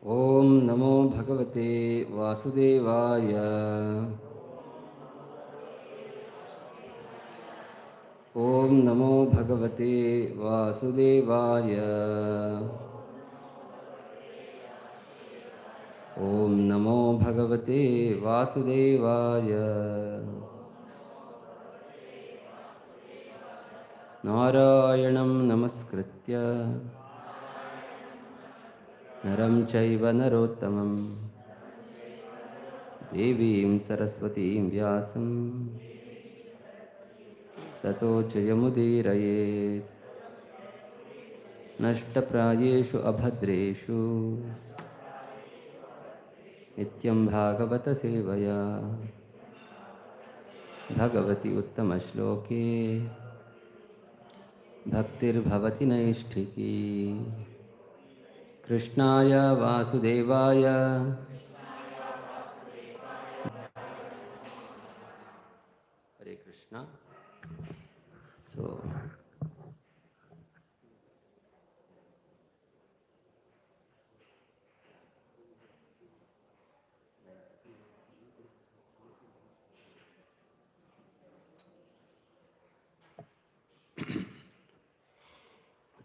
ಓಂ ನಮೋ ಭಗವತೆ ವಾಸುದೇವಾಯ. ಓಂ ನಮೋ ಭಗವತೆ ವಾಸುದೇವಾಯ. ಓಂ ನಮೋ ಭಗವತೆ ವಾಸುದೇವಾಯ. ನಾರಾಯಣಂ ನಮಸ್ಕೃತ್ಯ ನರಂ ಚೈವ ನರೋತ್ತಮಂ ದೇವೀಂ ಸರಸ್ವತೀಂ ವ್ಯಾಸಂ ತತೋ ಜಯಮುದೀರಯೇತ್. ನಷ್ಟಪ್ರಾಯೇಷು ಅಭದ್ರೇಷು ನಿತ್ಯಂ ಭಾಗವತ ಸೇವಯಾ ಭಗವತಿ ಉತ್ತಮಶ್ಲೋಕೆ ಭಕ್ತಿರ್ಭವತಿ ನೈಷ್ಠಿಕೀ. ಕೃಷ್ಣಾಯ ವಾಸುದೇವಾಯ Hare Krishna. So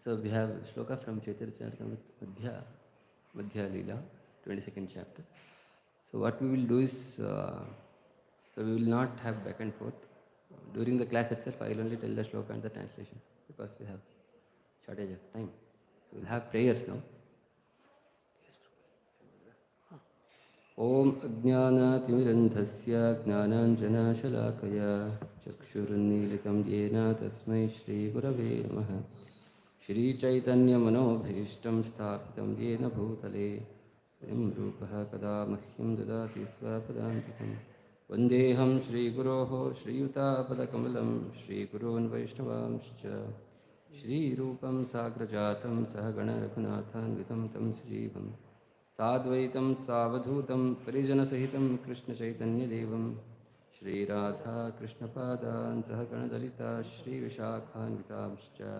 So we have shloka from Chaitanya Charitamrita Madhya Leela, 22nd chapter. So what we will do is, so we will not have back and forth. During the class itself, I will only tell the shloka and the translation because we have shortage of time. So we will have prayers now. Om Ajnana-timirandhasya Jnananjana-shalakaya Chakshurunmilitam Yena Tasmai Shri Gurave Namaha. Shri Chaitanya Manobhishtam Sthapitam Yena Bhutale Swayam Rupaha Kada Mahyam Dadati Swapadantikam. Vandeham Shri Guroho Shri Yuta-padakamalam Shri Gurun Vaishnavamscha Shri Rupam Sagrajatam Sahagana Raghunathan Vitam Tam Sajivam Sadvaitam Savadhutam Parijana-sahitam Krishna Chaitanya Devam Shri Radha Krishna Padan Sahagana Dalita Shri Vishakhan Vitamscha.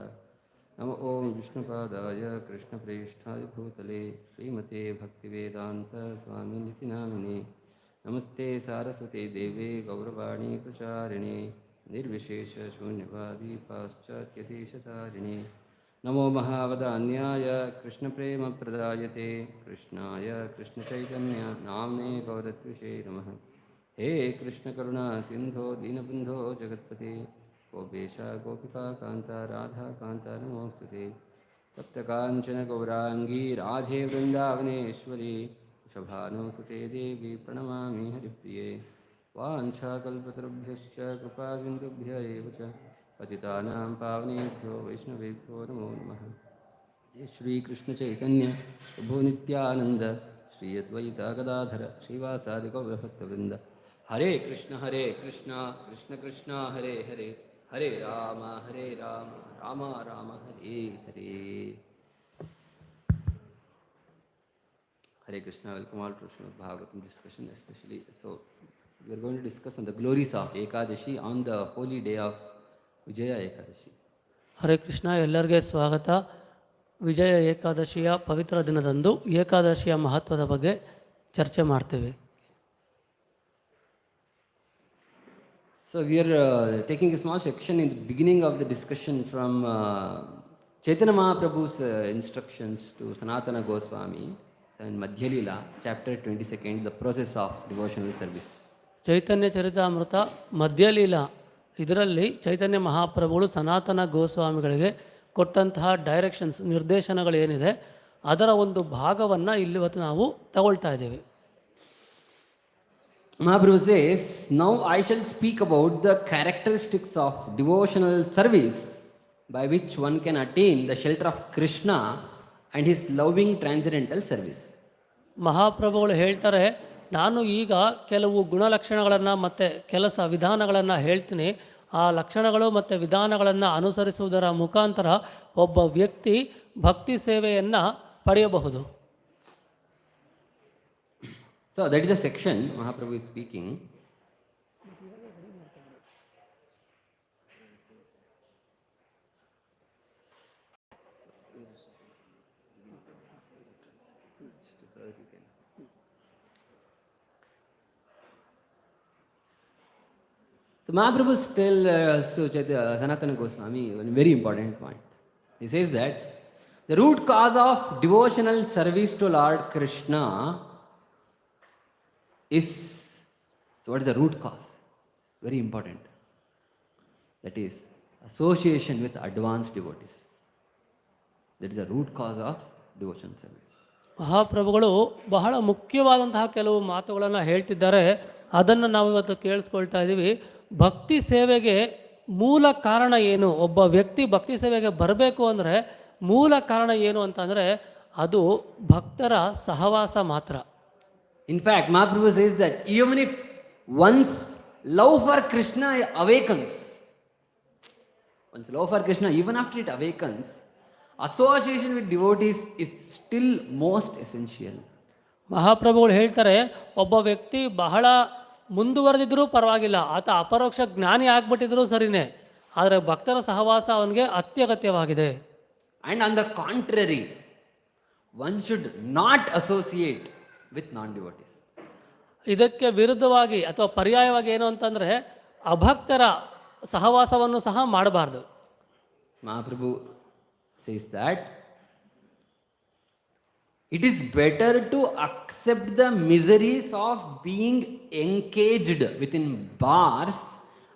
Namo Om Vishnupadaya Krishna Preshthaya Bhutale Srimate Bhaktivedanta Swami Niti Namine. Namaste Saraswate Deve Gauravani Pracharine Nirvishesha Shunyavadi Paschatyatishatarine. Namo Mahavadanyaya Krishna Prema Pradayate Krishnaya Krishna Chaitanya Namne Gauratvishe Namaha. He Krishna Karuna Sindho Dinabandho Jagatpate Gopesha Gopika Kanta Radha Kanta Namostute. Tapta Kanchana Gaurangi Radhe Vrindavaneshwari Shabhano Sute Devi Pranamami Haripriye. Vancha Kalpatarubhyascha Kripa Sindhubhya Evacha Patitanam Pavanebhyo Vaishnavebhyo Namo Namaha. Shri Krishna Chaitanya Prabhu Nityananda Shri Advaita Gadadhara Srivasadi Gaurabhaktavrinda. Hare Krishna Krishna Krishna Hare Hare Hare Rama Rama Rama Hare Hare. Hare Krishna. Welcome all to Srimad Bhagavatam discussion, especially. So we are going to discuss on the glories of Ekadashi on the holy day of Vijaya Ekadashi. Hare Krishna. ಎಲ್ಲರಿಗೆ ಸ್ವಾಗತ. ವಿಜಯ ಏಕಾದಶಿಯ ಪವಿತ್ರ ದಿನದಂದು ಏಕಾದಶಿಯ ಮಹತ್ವದ ಬಗ್ಗೆ ಚರ್ಚೆ ಮಾಡ್ತೇವೆ. So we are taking a small section in the beginning of the discussion from Chaitanya Mahaprabhu's instructions to Sanatana Goswami and Madhya Leela, chapter 22nd, the process of devotional service. ಚೈತನ್ಯ ಚರಿತಾಮೃತ ಮಧ್ಯಲೀಲಾ ಇದರಲ್ಲಿ ಚೈತನ್ಯ ಮಹಾಪ್ರಭುಗಳು ಸನಾತನ ಗೋಸ್ವಾಮಿಗಳಿಗೆ ಕೊಟ್ಟಂತಹ ಡೈರೆಕ್ಷನ್ಸ್, ನಿರ್ದೇಶನಗಳೇನಿದೆ ಅದರ ಒಂದು ಭಾಗವನ್ನು ಇಲ್ಲಿವತ್ತು ನಾವು ತಗೊಳ್ತಾ ಇದ್ದೇವೆ. Mahaprabhu says, now I shall speak about the characteristics of devotional service by which one can attain the shelter of Krishna and his loving transcendental service. ಮಹಾಪ್ರಭುಗಳು ಹೇಳ್ತಾರೆ, ನಾನು ಈಗ ಕೆಲವು ಗುಣಲಕ್ಷಣಗಳನ್ನು ಮತ್ತು ಕೆಲಸ ವಿಧಾನಗಳನ್ನು ಹೇಳ್ತೀನಿ. ಆ ಲಕ್ಷಣಗಳು ಮತ್ತು ವಿಧಾನಗಳನ್ನು ಅನುಸರಿಸುವುದರ ಮುಖಾಂತರ ಒಬ್ಬ ವ್ಯಕ್ತಿ ಭಕ್ತಿ ಸೇವೆಯನ್ನು ಪಡೆಯಬಹುದು. So that is a section Mahaprabhu is speaking. So Mahaprabhu tells to Sanatana Goswami a very important point. He says that the root cause of devotional service to Lord Krishna is, so what is the root cause? Very important. That is association with advanced devotees. That is the root cause of devotion service. ಮಹಾಪ್ರಭುಗಳು ಬಹಳ ಮುಖ್ಯವಾದಂತಹ ಕೆಲವು ಮಾತುಗಳನ್ನು ಹೇಳ್ತಿದ್ದಾರೆ. ಅದನ್ನು ನಾವು ಇವತ್ತು ಕೇಳಿಸ್ಕೊಳ್ತಾ ಇದ್ದೀವಿ. ಭಕ್ತಿ ಸೇವೆಗೆ ಮೂಲ ಕಾರಣ ಏನು? ಒಬ್ಬ ವ್ಯಕ್ತಿ ಭಕ್ತಿ ಸೇವೆಗೆ ಬರಬೇಕು ಅಂದರೆ ಮೂಲ ಕಾರಣ ಏನು ಅಂತಂದರೆ ಅದು ಭಕ್ತರ ಸಹವಾಸ ಮಾತ್ರ. In fact, Mahaprabhu says that even if one's love for Krishna awakens, one's love for Krishna, even after it awakens, association with devotees is still most essential. ಮಹಾಪ್ರಭುಗಳು ಹೇಳ್ತಾರೆ, ಒಬ್ಬ ವ್ಯಕ್ತಿ ಬಹಳ ಮುಂದುವರೆದಿದ್ರೂ ಪರವಾಗಿಲ್ಲ, ಆತ ಅಪರೋಕ್ಷ ಜ್ಞಾನಿ ಆಗ್ಬಿಟ್ಟಿದ್ರೂ ಸರಿನೇ, ಆದರೆ ಭಕ್ತರ ಸಹವಾಸ ಅವನಿಗೆ ಅತ್ಯಗತ್ಯವಾಗಿದೆ. And on the contrary, one should not associate with non-devotees. ಇದಕ್ಕೆ ವಿರುದ್ಧವಾಗಿ ಅಥವಾ ಪರ್ಯಾಯವಾಗಿ ಏನು ಅಂತಂದರೆ ಅಭಕ್ತರ ಸಹವಾಸವನ್ನು ಸಹ ಮಾಡಬಾರ್ದು. Mahaprabhu says that it is better to accept the miseries of being encaged within bars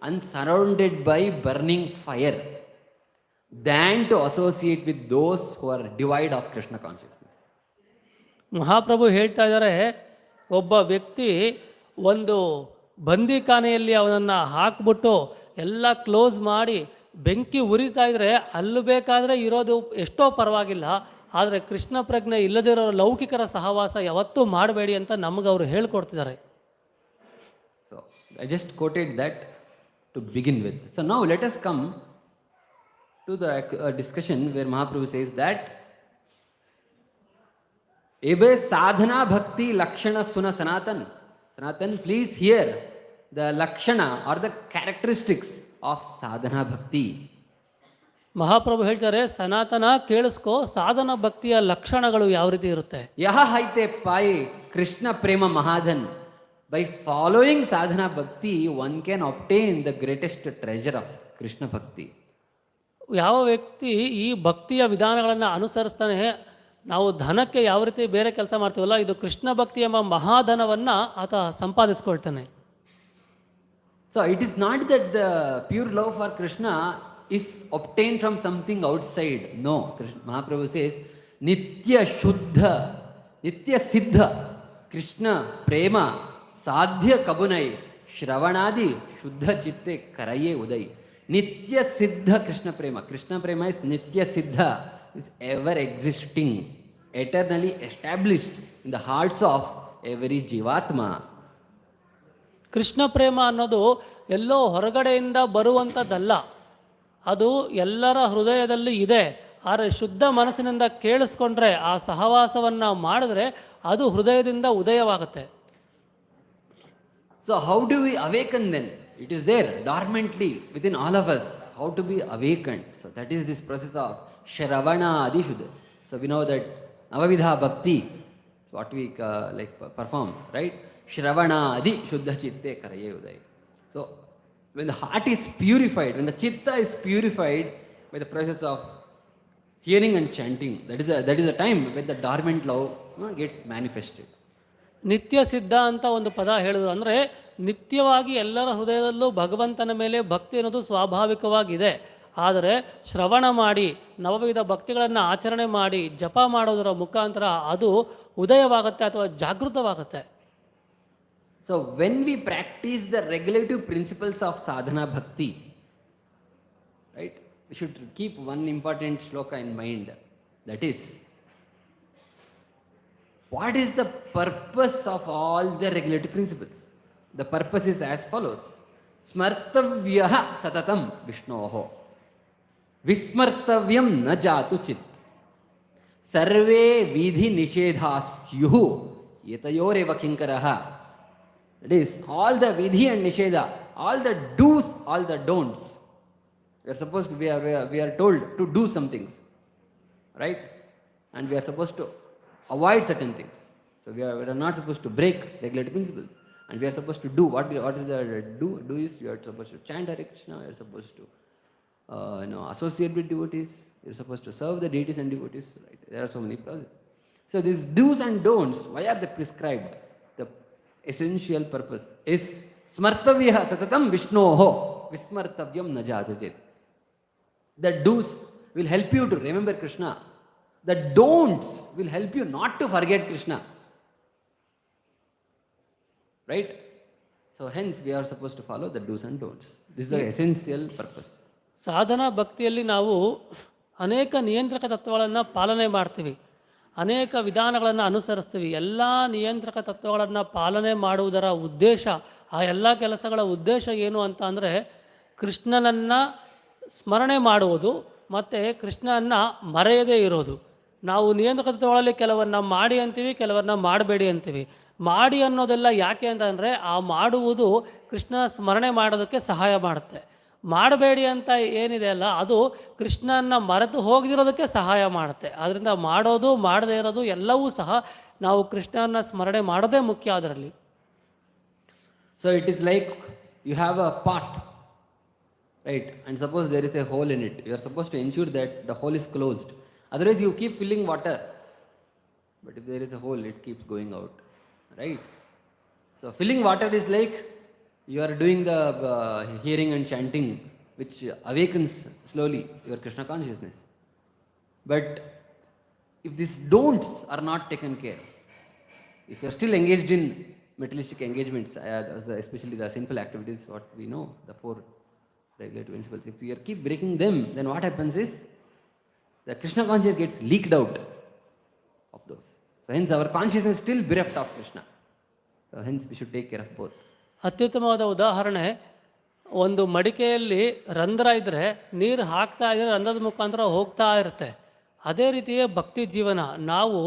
and surrounded by burning fire than to associate with those who are devoid of Krishna consciousness. ಮಹಾಪ್ರಭು ಹೇಳ್ತಾ ಇದ್ದಾರೆ, ಒಬ್ಬ ವ್ಯಕ್ತಿ ಒಂದು ಬಂದಿಖಾನೆಯಲ್ಲಿ ಅವನನ್ನು ಹಾಕ್ಬಿಟ್ಟು ಎಲ್ಲ close ಮಾಡಿ ಬೆಂಕಿ ಉರಿತಾ ಇದ್ರೆ ಅಲ್ಲಿ ಬೇಕಾದರೆ ಇರೋದು ಎಷ್ಟೋ ಪರವಾಗಿಲ್ಲ, ಆದರೆ ಕೃಷ್ಣ ಪ್ರಜ್ಞೆ ಇಲ್ಲದಿರೋ ಲೌಕಿಕರ ಸಹವಾಸ ಯಾವತ್ತೂ ಮಾಡಬೇಡಿ ಅಂತ ನಮಗೆ ಅವರು ಹೇಳ್ಕೊಡ್ತಿದ್ದಾರೆ. So I just quoted that to begin with. So now let us come to the discussion where Mahaprabhu says that Ebe sadhana bhakti lakshana suna Sanatan. Sanatan, please hear the lakshana or the characteristics of sadhana bhakti. ಮಹಾಪ್ರಭು ಹೇಳ್ತಾರೆ, ಸನಾತನ ಕೇಳಿಸ್ಕೋ, ಸಾಧನ ಭಕ್ತಿಯ ಲಕ್ಷಣಗಳು ಯಾವ ರೀತಿ ಇರುತ್ತೆ. ಯಹ ಹೈತೆ ಪಾಯಿ ಕೃಷ್ಣ ಪ್ರೇಮ ಮಹಾಧನ್. By following sadhana bhakti, one can obtain the greatest treasure of Krishna bhakti. ಯಾವ ವ್ಯಕ್ತಿ ಈ ಭಕ್ತಿಯ ವಿಧಾನಗಳನ್ನು ಅನುಸರಿಸ್ತಾನೆ, ನಾವು ಧನಕ್ಕೆ ಯಾವ ರೀತಿ ಬೇರೆ ಕೆಲಸ ಮಾಡ್ತೀವಲ್ಲ, ಇದು ಕೃಷ್ಣ ಭಕ್ತಿ ಎಂಬ ಮಹಾಧನವನ್ನು ಆತ ಸಂಪಾದಿಸ್ಕೊಳ್ತಾನೆ. So it is not that the pure love for Krishna is obtained from something outside. No, Mahaprabhu says nitya shuddha, nitya siddha Krishna prema sadhya kabunai shravanadi shuddha chitte karaye udai. Nitya siddha Krishna prema. Krishna prema is nitya siddha, is ever existing, eternally established in the hearts of every jivatma. Krishna ಪ್ರೇಮ ಅನ್ನೋದು ಎಲ್ಲೋ ಹೊರಗಡೆಯಿಂದ ಬರುವಂಥದ್ದಲ್ಲ, ಅದು ಎಲ್ಲರ ಹೃದಯದಲ್ಲಿ ಇದೆ. ಆದರೆ ಶುದ್ಧ ಮನಸ್ಸಿನಿಂದ ಕೇಳಿಸ್ಕೊಂಡ್ರೆ, ಆ ಸಹವಾಸವನ್ನು ಮಾಡಿದ್ರೆ ಅದು ಹೃದಯದಿಂದ ಉದಯವಾಗುತ್ತೆ. So how do we awaken then? It is there dormantly within all of us. How to be awakened? So that is this process of Shravana Adi Shuddha. So we know that Navavidha Bhakti, what we perform, right? Shravana Adi Shuddha Chitte Karaye Udai. So when the heart is purified, when the chitta is purified by the process of hearing and chanting, that is a time when the dormant love gets manifested. ನಿತ್ಯ ಸಿದ್ಧ ಅಂತ ಒಂದು ಪದ ಹೇಳಿದ್ರು, ಅಂದರೆ ನಿತ್ಯವಾಗಿ ಎಲ್ಲರ ಹೃದಯದಲ್ಲೂ ಭಗವಂತನ ಮೇಲೆ ಭಕ್ತಿ ಅನ್ನೋದು ಸ್ವಾಭಾವಿಕವಾಗಿದೆ. ಆದರೆ ಶ್ರವಣ ಮಾಡಿ ನವವಿಧ ಭಕ್ತಿಗಳನ್ನು ಆಚರಣೆ ಮಾಡಿ ಜಪ ಮಾಡೋದರ ಮುಖಾಂತರ ಅದು ಉದಯವಾಗುತ್ತೆ ಅಥವಾ ಜಾಗೃತವಾಗುತ್ತೆ. So when we practice the regulative principles of sadhana bhakti, right, we should keep one important shloka in mind. That is, what is the purpose of all the regulative principles? The purpose is as follows. Smartavyah satatam Vishnoho Vismartavyam na jatu chit Sarve vidhi nishedhasyuhu Yetayoreva kinkaraha. That is, all the vidhi and nisheda, all the do's, all the don'ts. We are supposed to, we are told to do some things, right? And we are supposed to avoid certain things. So we are not supposed to break regulative principles. And we are supposed to do what is the do is you are supposed to chant Hare Krishna, you are supposed to associate with devotees, you are supposed to serve the deities and devotees. Right? There are so many processes. So these do's and don'ts, why are they prescribed? The essential purpose is smartavya satatam vishnoho vismartavyam na jatatit. The do's will help you to remember Krishna. The don'ts will help you not to forget Krishna. Right? So hence we are supposed to follow the do's and don'ts. This is the essential purpose. ಸಾಧನಾ ಭಕ್ತಿಯಲ್ಲಿ ನಾವು ಅನೇಕ ನಿಯಂತ್ರಕ ತತ್ವಗಳನ್ನು ಪಾಲನೆ ಮಾಡ್ತೀವಿ, ಅನೇಕ ವಿಧಾನಗಳನ್ನು ಅನುಸರಿಸ್ತೀವಿ. ಎಲ್ಲ ನಿಯಂತ್ರಕ ತತ್ವಗಳನ್ನು ಪಾಲನೆ ಮಾಡುವುದರ ಉದ್ದೇಶ, ಆ ಎಲ್ಲ ಕೆಲಸಗಳ ಉದ್ದೇಶ ಏನು ಅಂತ ಅಂದರೆ ಕೃಷ್ಣನನ್ನು ಸ್ಮರಣೆ ಮಾಡುವುದು ಮತ್ತು ಕೃಷ್ಣನನ್ನು ಮರೆಯದೇ ಇರೋದು. ನಾವು ನಿಯಂತ್ರಕ ತತ್ವಗಳಲ್ಲಿ ಕೆಲವನ್ನ ಮಾಡಿ ಅಂತೀವಿ, ಕೆಲವನ್ನ ಮಾಡಬೇಡಿ ಅಂತೀವಿ. ಮಾಡಿ ಅನ್ನೋದೆಲ್ಲ ಯಾಕೆ ಅಂತಂದರೆ ಆ ಮಾಡುವುದು ಕೃಷ್ಣನ ಸ್ಮರಣೆ ಮಾಡೋದಕ್ಕೆ ಸಹಾಯ ಮಾಡುತ್ತೆ. ಮಾಡಬೇಡಿ ಅಂತ ಏನಿದೆ ಅಲ್ಲ, ಅದು ಕೃಷ್ಣನ ಮರೆತು ಹೋಗದಿರೋದಕ್ಕೆ ಸಹಾಯ ಮಾಡುತ್ತೆ. ಆದ್ದರಿಂದ ಮಾಡೋದು ಮಾಡದೇ ಇರೋದು ಎಲ್ಲವೂ ಸಹ ನಾವು ಕೃಷ್ಣನ ಸ್ಮರಣೆ ಮಾಡೋದೇ ಮುಖ್ಯ ಅದರಲ್ಲಿ. So it is like you have a pot, right? And suppose there is a hole in it. You are supposed to ensure that the hole is closed. Otherwise you keep filling water. But if there is a hole, it keeps going out. Right? So filling water is like you are doing the hearing and chanting, which awakens slowly your Krishna consciousness. But if these don'ts are not taken care, if you are still engaged in materialistic engagements, especially the sinful activities, what we know, the 4 regulative principles, if you keep breaking them, then what happens is the Krishna consciousness gets leaked out of those. So hence our consciousness is still bereft of Krishna. So hence we should take care of both. ಅತ್ಯುತ್ತಮವಾದ ಉದಾಹರಣೆ, ಒಂದು ಮಡಿಕೆಯಲ್ಲಿ ರಂಧ್ರ ಇದ್ದರೆ ನೀರು ಹಾಕ್ತಾ ಇದ್ದರೆ ರಂಧ್ರದ ಮುಖಾಂತರ ಹೋಗ್ತಾ ಇರುತ್ತೆ. ಅದೇ ರೀತಿಯೇ ಭಕ್ತಿ ಜೀವನ. ನಾವು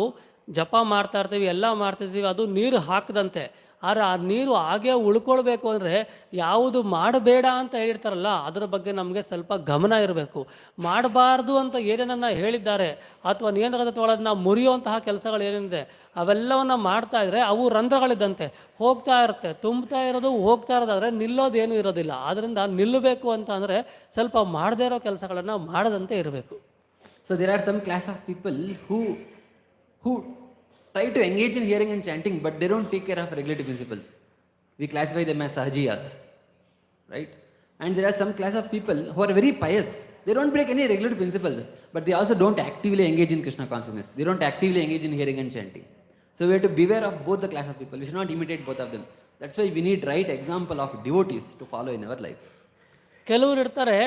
ಜಪ ಮಾಡ್ತಾ ಇರ್ತೀವಿ, ಎಲ್ಲ ಮಾಡ್ತಿರ್ತೀವಿ, ಅದು ನೀರು ಹಾಕದಂತೆ. ಆದರೆ ಆ ನೀರು ಹಾಗೇ ಉಳ್ಕೊಳ್ಬೇಕು ಅಂದರೆ ಯಾವುದು ಮಾಡಬೇಡ ಅಂತ ಹೇಳಿರ್ತಾರಲ್ಲ ಅದರ ಬಗ್ಗೆ ನಮಗೆ ಸ್ವಲ್ಪ ಗಮನ ಇರಬೇಕು. ಮಾಡಬಾರ್ದು ಅಂತ ಏನೇನನ್ನು ಹೇಳಿದ್ದಾರೆ ಅಥವಾ ನಿಯಂತ್ರಕ ತತ್ವಗಳನ್ನು ಮುರಿಯುವಂತಹ ಕೆಲಸಗಳು ಏನಿದೆ ಅವೆಲ್ಲವನ್ನು ಮಾಡ್ತಾ ಇದ್ದರೆ ಅವು ರಂಧ್ರಗಳಿದ್ದಂತೆ ಹೋಗ್ತಾ ಇರುತ್ತೆ. ತುಂಬ್ತಾ ಇರೋದು ಹೋಗ್ತಾ ಇರೋದಾದರೆ ನಿಲ್ಲೋದೇನೂ ಇರೋದಿಲ್ಲ. ಆದ್ದರಿಂದ ನಿಲ್ಲಬೇಕು ಅಂತ ಅಂದರೆ ಸ್ವಲ್ಪ ಮಾಡದೇ ಇರೋ ಕೆಲಸಗಳನ್ನು ಮಾಡದಂತೆ ಇರಬೇಕು. So there are some class of people who try to engage in hearing and chanting, but they don't take care of regulative principles. We classify them as sahajiyas, right? And there are some class of people who are very pious. They don't break any regulative principles, but they also don't actively engage in Krishna consciousness. They don't actively engage in hearing and chanting. So we have to beware of both the class of people. We should not imitate both of them. That's why we need right example of devotees to follow in our life. ಕೆಲವರು ಇರ್ತಾರೆ,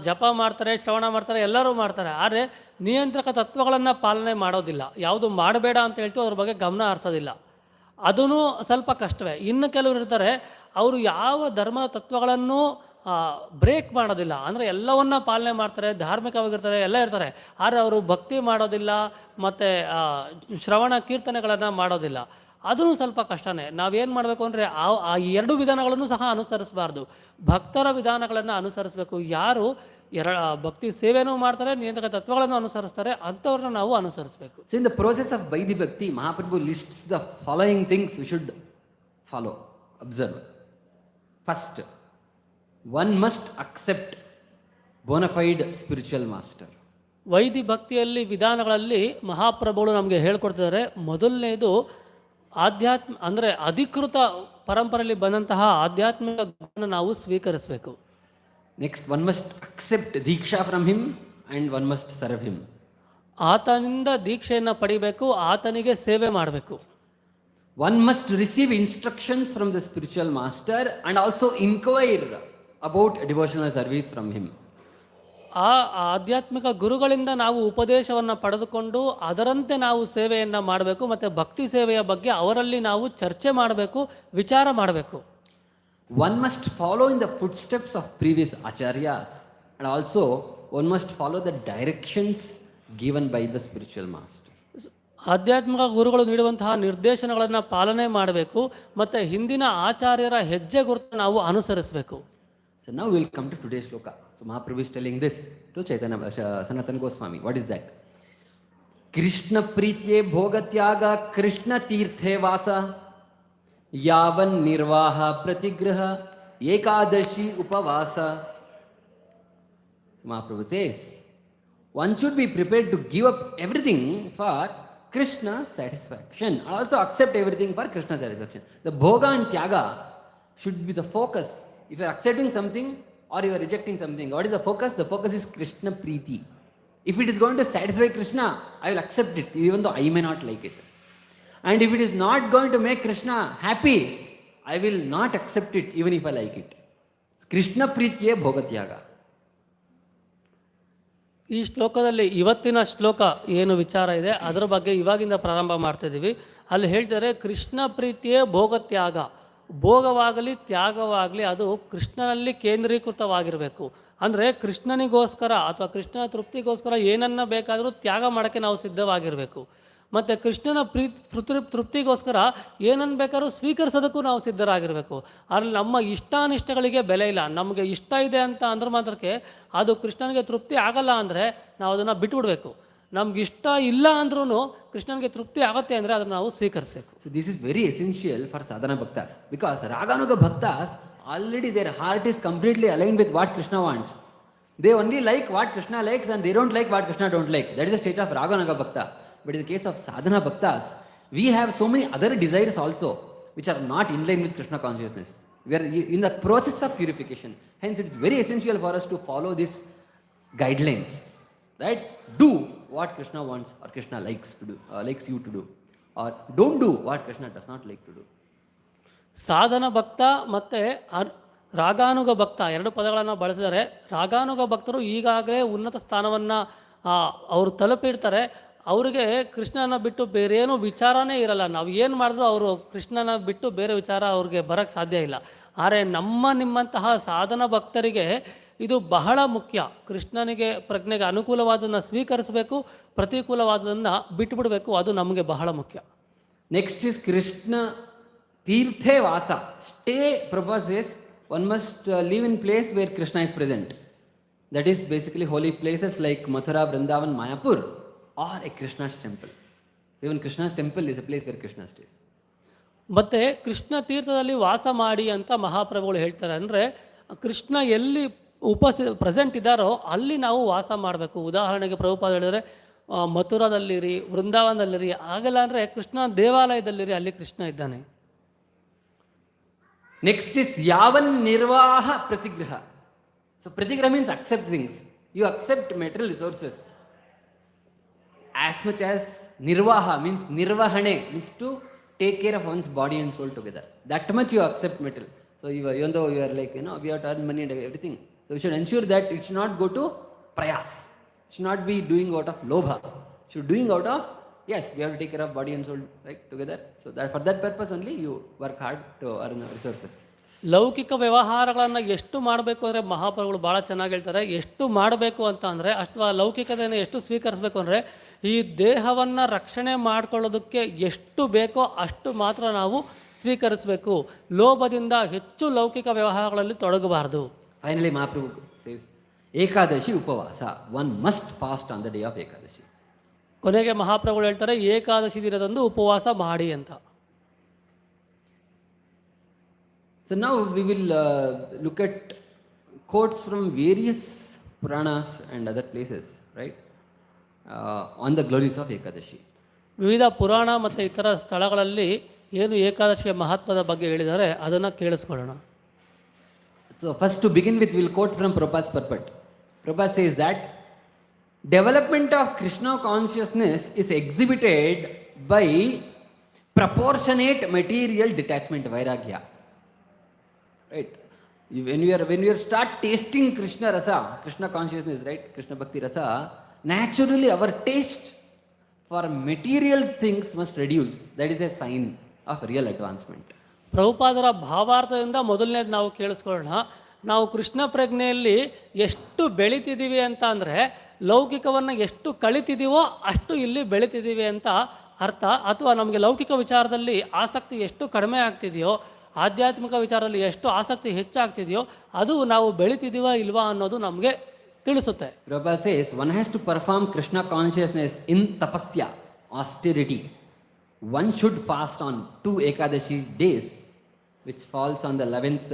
ಜಪ ಮಾಡ್ತಾರೆ, ಶ್ರವಣ ಮಾಡ್ತಾರೆ, ಎಲ್ಲರೂ ಮಾಡ್ತಾರೆ, ಆದರೆ ನಿಯಂತ್ರಕ ತತ್ವಗಳನ್ನು ಪಾಲನೆ ಮಾಡೋದಿಲ್ಲ. ಯಾವುದು ಮಾಡಬೇಡ ಅಂತ ಹೇಳ್ತೀವಿ ಅದ್ರ ಬಗ್ಗೆ ಗಮನ ಹರಿಸೋದಿಲ್ಲ. ಅದೂ ಸ್ವಲ್ಪ ಕಷ್ಟವೇ. ಇನ್ನು ಕೆಲವರು ಇರ್ತಾರೆ, ಅವರು ಯಾವ ಧರ್ಮದ ತತ್ವಗಳನ್ನು ಬ್ರೇಕ್ ಮಾಡೋದಿಲ್ಲ. ಅಂದರೆ ಎಲ್ಲವನ್ನ ಪಾಲನೆ ಮಾಡ್ತಾರೆ, ಧಾರ್ಮಿಕವಾಗಿರ್ತಾರೆ, ಎಲ್ಲ ಇರ್ತಾರೆ, ಆದರೆ ಅವರು ಭಕ್ತಿ ಮಾಡೋದಿಲ್ಲ ಮತ್ತು ಶ್ರವಣ ಕೀರ್ತನೆಗಳನ್ನು ಮಾಡೋದಿಲ್ಲ. ಅದೂ ಸ್ವಲ್ಪ ಕಷ್ಟನೇ. ನಾವೇನು ಮಾಡಬೇಕು ಅಂದರೆ ಆ 2 ವಿಧಾನಗಳನ್ನು ಸಹ ಅನುಸರಿಸಬಾರ್ದು. ಭಕ್ತರ ವಿಧಾನಗಳನ್ನು ಅನುಸರಿಸಬೇಕು. ಯಾರು ಭಕ್ತಿ ಸೇವೆನೂ ಮಾಡ್ತಾರೆ, ನಿಯಂತ್ರಕ ತತ್ವಗಳನ್ನು ಅನುಸರಿಸ್ತಾರೆ, ಅಂಥವ್ರನ್ನ ನಾವು ಅನುಸರಿಸಬೇಕು. So in the process of Vaidhi Bhakti, Mahaprabhu lists the following things we should follow, observe. First, one must accept bona fide spiritual master. Vaidi ಭಕ್ತಿಯಲ್ಲಿ ವಿಧಾನಗಳಲ್ಲಿ ಮಹಾಪ್ರಭುಗಳು ನಮಗೆ ಹೇಳ್ಕೊಡ್ತಿದ್ದಾರೆ. ಮೊದಲನೇದು ಅಂದರೆ ಅಧಿಕೃತ ಪರಂಪರೆಯಲ್ಲಿ ಬಂದಂತಹ ಆಧ್ಯಾತ್ಮಿಕ ಗುಣವನ್ನು ನಾವು ಸ್ವೀಕರಿಸಬೇಕು. Next, one must accept Diksha from him and one must serve him. ಆತನಿಂದ ದೀಕ್ಷೆಯನ್ನು ಪಡಿಬೇಕು, ಆತನಿಗೆ ಸೇವೆ ಮಾಡಬೇಕು. One must receive instructions from the spiritual master and also inquire about devotional service from him. ಆ ಆಧ್ಯಾತ್ಮಿಕ ಗುರುಗಳಿಂದ ನಾವು ಉಪದೇಶವನ್ನು ಪಡೆದುಕೊಂಡು ಅದರಂತೆ ನಾವು ಸೇವೆಯನ್ನು ಮಾಡಬೇಕು ಮತ್ತು ಭಕ್ತಿ ಸೇವೆಯ ಬಗ್ಗೆ ಅವರಲ್ಲಿ ನಾವು ಚರ್ಚೆ ಮಾಡಬೇಕು, ವಿಚಾರ ಮಾಡಬೇಕು. One must follow in the footsteps of previous acharyas and also one must follow the directions given by the spiritual master. ಆಧ್ಯಾತ್ಮಿಕ ಗುರುಗಳು ನೀಡುವಂತಹ ನಿರ್ದೇಶನಗಳನ್ನು ಪಾಲನೆ ಮಾಡಬೇಕು ಮತ್ತು ಹಿಂದಿನ ಆಚಾರ್ಯರ ಹೆಜ್ಜೆ ಗುರುತು ನಾವು ಅನುಸರಿಸಬೇಕು. So now we will come to today's shloka. So Mahaprabhu is telling this to Chaitanya Sanatana Goswami. What is that? Krishna ಪ್ರೀತ್ಯೆ ಭೋಗತ್ಯಾಗ Krishna ತೀರ್ಥೆ ವಾಸ ಯಾವನ್ ನಿರ್ವಾಹ ಪ್ರತಿಗ್ರಹ ಏಕಾದಶಿ ಉಪವಾಸ. Mahaprabhu says, one should be prepared to give up everything for Krishna's satisfaction, and also accept everything for Krishna's satisfaction. The bhoga and tyaga should be the focus. If you are accepting something or you are rejecting something, what is the focus? The focus is Krishna Preeti. If it is going to satisfy Krishna, I will accept it even though I may not like it. And if it is not going to make Krishna happy, I will not accept it even if I like it. Krishna Preetiye Bhogatyaga. ಈ ಶ್ಲೋಕದಲ್ಲಿ ಇವತ್ತಿನ ಶ್ಲೋಕ ಏನು ವಿಚಾರ ಇದೆ ಅದರ ಬಗ್ಗೆ ಇವಾಗಿಂದ ಪ್ರಾರಂಭ ಮಾಡ್ತಿದ್ದೀವಿ. ಅಲ್ಲಿ ಹೇಳ್ತಾರೆ ಕೃಷ್ಣ ಪ್ರೀತಿಯೇ ಭೋಗತ್ಯಾಗ. ಭೋಗವಾಗಲಿ ತ್ಯಾಗವಾಗಲಿ ಅದು ಕೃಷ್ಣನಲ್ಲಿ ಕೇಂದ್ರೀಕೃತವಾಗಿರಬೇಕು. ಅಂದರೆ ಕೃಷ್ಣನಿಗೋಸ್ಕರ ಅಥವಾ ಕೃಷ್ಣನ ತೃಪ್ತಿಗೋಸ್ಕರ ಏನನ್ನ ಬೇಕಾದರೂ ತ್ಯಾಗ ಮಾಡೋಕ್ಕೆ ನಾವು ಸಿದ್ಧವಾಗಿರಬೇಕು. ಮತ್ತು ಕೃಷ್ಣನ ತೃಪ್ತಿಗೋಸ್ಕರ ಏನನ್ನು ಬೇಕಾದ್ರೂ ಸ್ವೀಕರಿಸೋದಕ್ಕೂ ನಾವು ಸಿದ್ಧರಾಗಿರಬೇಕು. ಆದರೆ ನಮ್ಮ ಇಷ್ಟಾನಿಷ್ಟಗಳಿಗೆ ಬೆಲೆ ಇಲ್ಲ. ನಮಗೆ ಇಷ್ಟ ಇದೆ ಅಂತ ಅಂದ್ರೆ ಮಾತ್ರಕ್ಕೆ ಅದು ಕೃಷ್ಣನಿಗೆ ತೃಪ್ತಿ ಆಗಲ್ಲ ಅಂದರೆ ನಾವು ಅದನ್ನು ಬಿಟ್ಬಿಡ್ಬೇಕು. ನಮ್ಗೆ ಇಷ್ಟ ಇಲ್ಲ ಅಂದ್ರೂ ಕೃಷ್ಣನಿಗೆ ತೃಪ್ತಿ ಆಗುತ್ತೆ ಅಂದರೆ ಅದನ್ನು ನಾವು ಸ್ವೀಕರಿಸಬೇಕು. So this is very essential for sadhana bhaktas, because raganuga bhaktas already their heart is completely aligned with what Krishna wants. They only like what Krishna likes and they don't like what Krishna don't like. That is the state of raganuga bhakta. But in the case of sadhana bhaktas, we have so many other desires also which are not in line with Krishna consciousness. We are in the process of purification. Hence it is very essential for us to follow these guidelines, right? Do what Krishna wants or Krishna likes to do, likes you to do, or don't do what Krishna does not like to do. ಸಾಧನ ಭಕ್ತ ಮತ್ತು ರಾಗಾನುಗ ಭಕ್ತ ಎರಡು ಪದಗಳನ್ನು ಬಳಸಿದರೆ, ರಾಗಾನುಗ ಭಕ್ತರು ಈಗಾಗಲೇ ಉನ್ನತ ಸ್ಥಾನವನ್ನು ಅವರು ತಲುಪಿರ್ತಾರೆ. ಅವರಿಗೆ ಕೃಷ್ಣನ ಬಿಟ್ಟು ಬೇರೇನೂ ವಿಚಾರನೇ ಇರಲ್ಲ. ನಾವು ಏನು ಮಾಡಿದ್ರೂ ಅವರು ಕೃಷ್ಣನ ಬಿಟ್ಟು ಬೇರೆ ವಿಚಾರ ಅವ್ರಿಗೆ ಬರೋಕ್ಕೆ ಸಾಧ್ಯ ಇಲ್ಲ. ಆದರೆ ನಿಮ್ಮಂತಹ ಸಾಧನ ಭಕ್ತರಿಗೆ ಇದು ಬಹಳ ಮುಖ್ಯ. ಕೃಷ್ಣನಿಗೆ ಪ್ರಜ್ಞೆಗೆ ಅನುಕೂಲವಾದನ್ನು ಸ್ವೀಕರಿಸಬೇಕು, ಪ್ರತಿಕೂಲವಾದನ್ನು ಬಿಟ್ಟುಬಿಡಬೇಕು. ಅದು ನಮಗೆ ಬಹಳ ಮುಖ್ಯ. ನೆಕ್ಸ್ಟ್ ಇಸ್ ಕೃಷ್ಣ ತೀರ್ಥೆ vasa. Stay purposes one must live in place where Krishna is present. That is basically holy places like Mathura, Vrindavan, Mayapur, or a Krishna's temple. Even Krishna's temple is a place where Krishna stays. ಮತ್ತು ಕೃಷ್ಣ ತೀರ್ಥದಲ್ಲಿ ವಾಸ ಮಾಡಿ ಅಂತ ಮಹಾಪ್ರಭುಗಳು ಹೇಳ್ತಾರೆ. ಅಂದರೆ ಕೃಷ್ಣ ಎಲ್ಲಿ present ಇದ್ದಾರೋ ಅಲ್ಲಿ ನಾವು ವಾಸ ಮಾಡಬೇಕು. ಉದಾಹರಣೆಗೆ ಪ್ರಭುಪಾದ ಹೇಳಿದರೆ ಮಥುರಾದಲ್ಲಿರಿ, ವೃಂದಾವನದಲ್ಲಿರಿ. ಆಗಲ್ಲ ಅಂದರೆ ಕೃಷ್ಣ ದೇವಾಲಯದಲ್ಲಿರಿ, ಅಲ್ಲಿ ಕೃಷ್ಣ ಇದ್ದಾನೆ. Next is yavan nirvaha pratigraha. So pratigraha means accept things. You accept material resources as much as nirvaha means nirvahane means to take care of one's body and soul together. That much you accept material. So even though you are like, we have to earn money and everything, so we should ensure that it should not go to prayas. It should not be doing out of lobha. It should doing out of, yes, we have to take care of body and soul, right, together. So that for that purpose only you work hard to earn resources. ಲೌಕಿಕ ವ್ಯವಹಾರಗಳನ್ನು ಎಷ್ಟು ಮಾಡಬೇಕು ಅಂದರೆ ಮಹಾಪ್ರಭುಗಳು ಭಾಳ ಚೆನ್ನಾಗಿ ಹೇಳ್ತಾರೆ. ಎಷ್ಟು ಮಾಡಬೇಕು ಅಂತ ಅಂದರೆ ಅಷ್ಟು ಆ ಲೌಕಿಕತೆಯನ್ನು ಎಷ್ಟು ಸ್ವೀಕರಿಸಬೇಕು ಅಂದರೆ ಈ ದೇಹವನ್ನು ರಕ್ಷಣೆ ಮಾಡಿಕೊಳ್ಳೋದಕ್ಕೆ ಎಷ್ಟು ಬೇಕೋ ಅಷ್ಟು ಮಾತ್ರ ನಾವು ಸ್ವೀಕರಿಸಬೇಕು. ಲೋಭದಿಂದ ಹೆಚ್ಚು ಲೌಕಿಕ ವ್ಯವಹಾರಗಳಲ್ಲಿ ತೊಡಗಬಾರದು. ಫೈನಲಿ ಮಹಾಪ್ರಭು ಸೇಸ್ ಏಕಾದಶಿ ಉಪವಾಸ. One must fast on the day of Ekadashi. ಕೊನೆಗೆ ಮಹಾಪ್ರಭುಗಳು ಹೇಳ್ತಾರೆ ಏಕಾದಶಿ ದಿನದಂದು ಉಪವಾಸ ಮಾಡಿ ಅಂತ. So now we will look at quotes from various Puranas and other places, right, on the glories of Ekadashi. ವಿವಿಧ ಪುರಾಣ ಮತ್ತು ಇತರ ಸ್ಥಳಗಳಲ್ಲಿ ಏನು ಏಕಾದಶಿಯ ಮಹತ್ವದ ಬಗ್ಗೆ ಹೇಳಿದ್ದಾರೆ ಅದನ್ನು ಕೇಳಿಸ್ಕೊಳ್ಳೋಣ. So first to begin with, we will quote from Prabhupada's purport. Prabhupada says that development of Krishna consciousness is exhibited by proportionate material detachment, vairagya. Right? When you start tasting Krishna rasa, Krishna consciousness, right, Krishna bhakti rasa, naturally our taste for material things must reduce. That is a sign of real advancement. ಪ್ರಭುಪಾದರ ಭಾವಾರ್ಥದಿಂದ ಮೊದಲನೇದು ನಾವು ಕೇಳಿಸ್ಕೊಳ್ಳೋಣ. ನಾವು ಕೃಷ್ಣ ಪ್ರಜ್ಞೆಯಲ್ಲಿ ಎಷ್ಟು ಬೆಳಿತಿದ್ದೀವಿ ಅಂತ ಅಂದರೆ ಲೌಕಿಕವನ್ನು ಎಷ್ಟು ಕಳಿತಿದ್ದೀವೋ ಅಷ್ಟು ಇಲ್ಲಿ ಬೆಳಿತಿದ್ದೀವಿ ಅಂತ ಅರ್ಥ. ಅಥವಾ ನಮಗೆ ಲೌಕಿಕ ವಿಚಾರದಲ್ಲಿ ಆಸಕ್ತಿ ಎಷ್ಟು ಕಡಿಮೆ ಆಗ್ತಿದೆಯೋ, ಆಧ್ಯಾತ್ಮಿಕ ವಿಚಾರದಲ್ಲಿ ಎಷ್ಟು ಆಸಕ್ತಿ ಹೆಚ್ಚಾಗ್ತಿದೆಯೋ ಅದು ನಾವು ಬೆಳಿತಿದ್ದೀವ ಇಲ್ವಾ ಅನ್ನೋದು ನಮಗೆ ತಿಳಿಸುತ್ತೆ. Prabhupada says one has to perform Krishna consciousness in tapasya, austerity. One should fast on 2 Ekadashi days, which falls on the 11th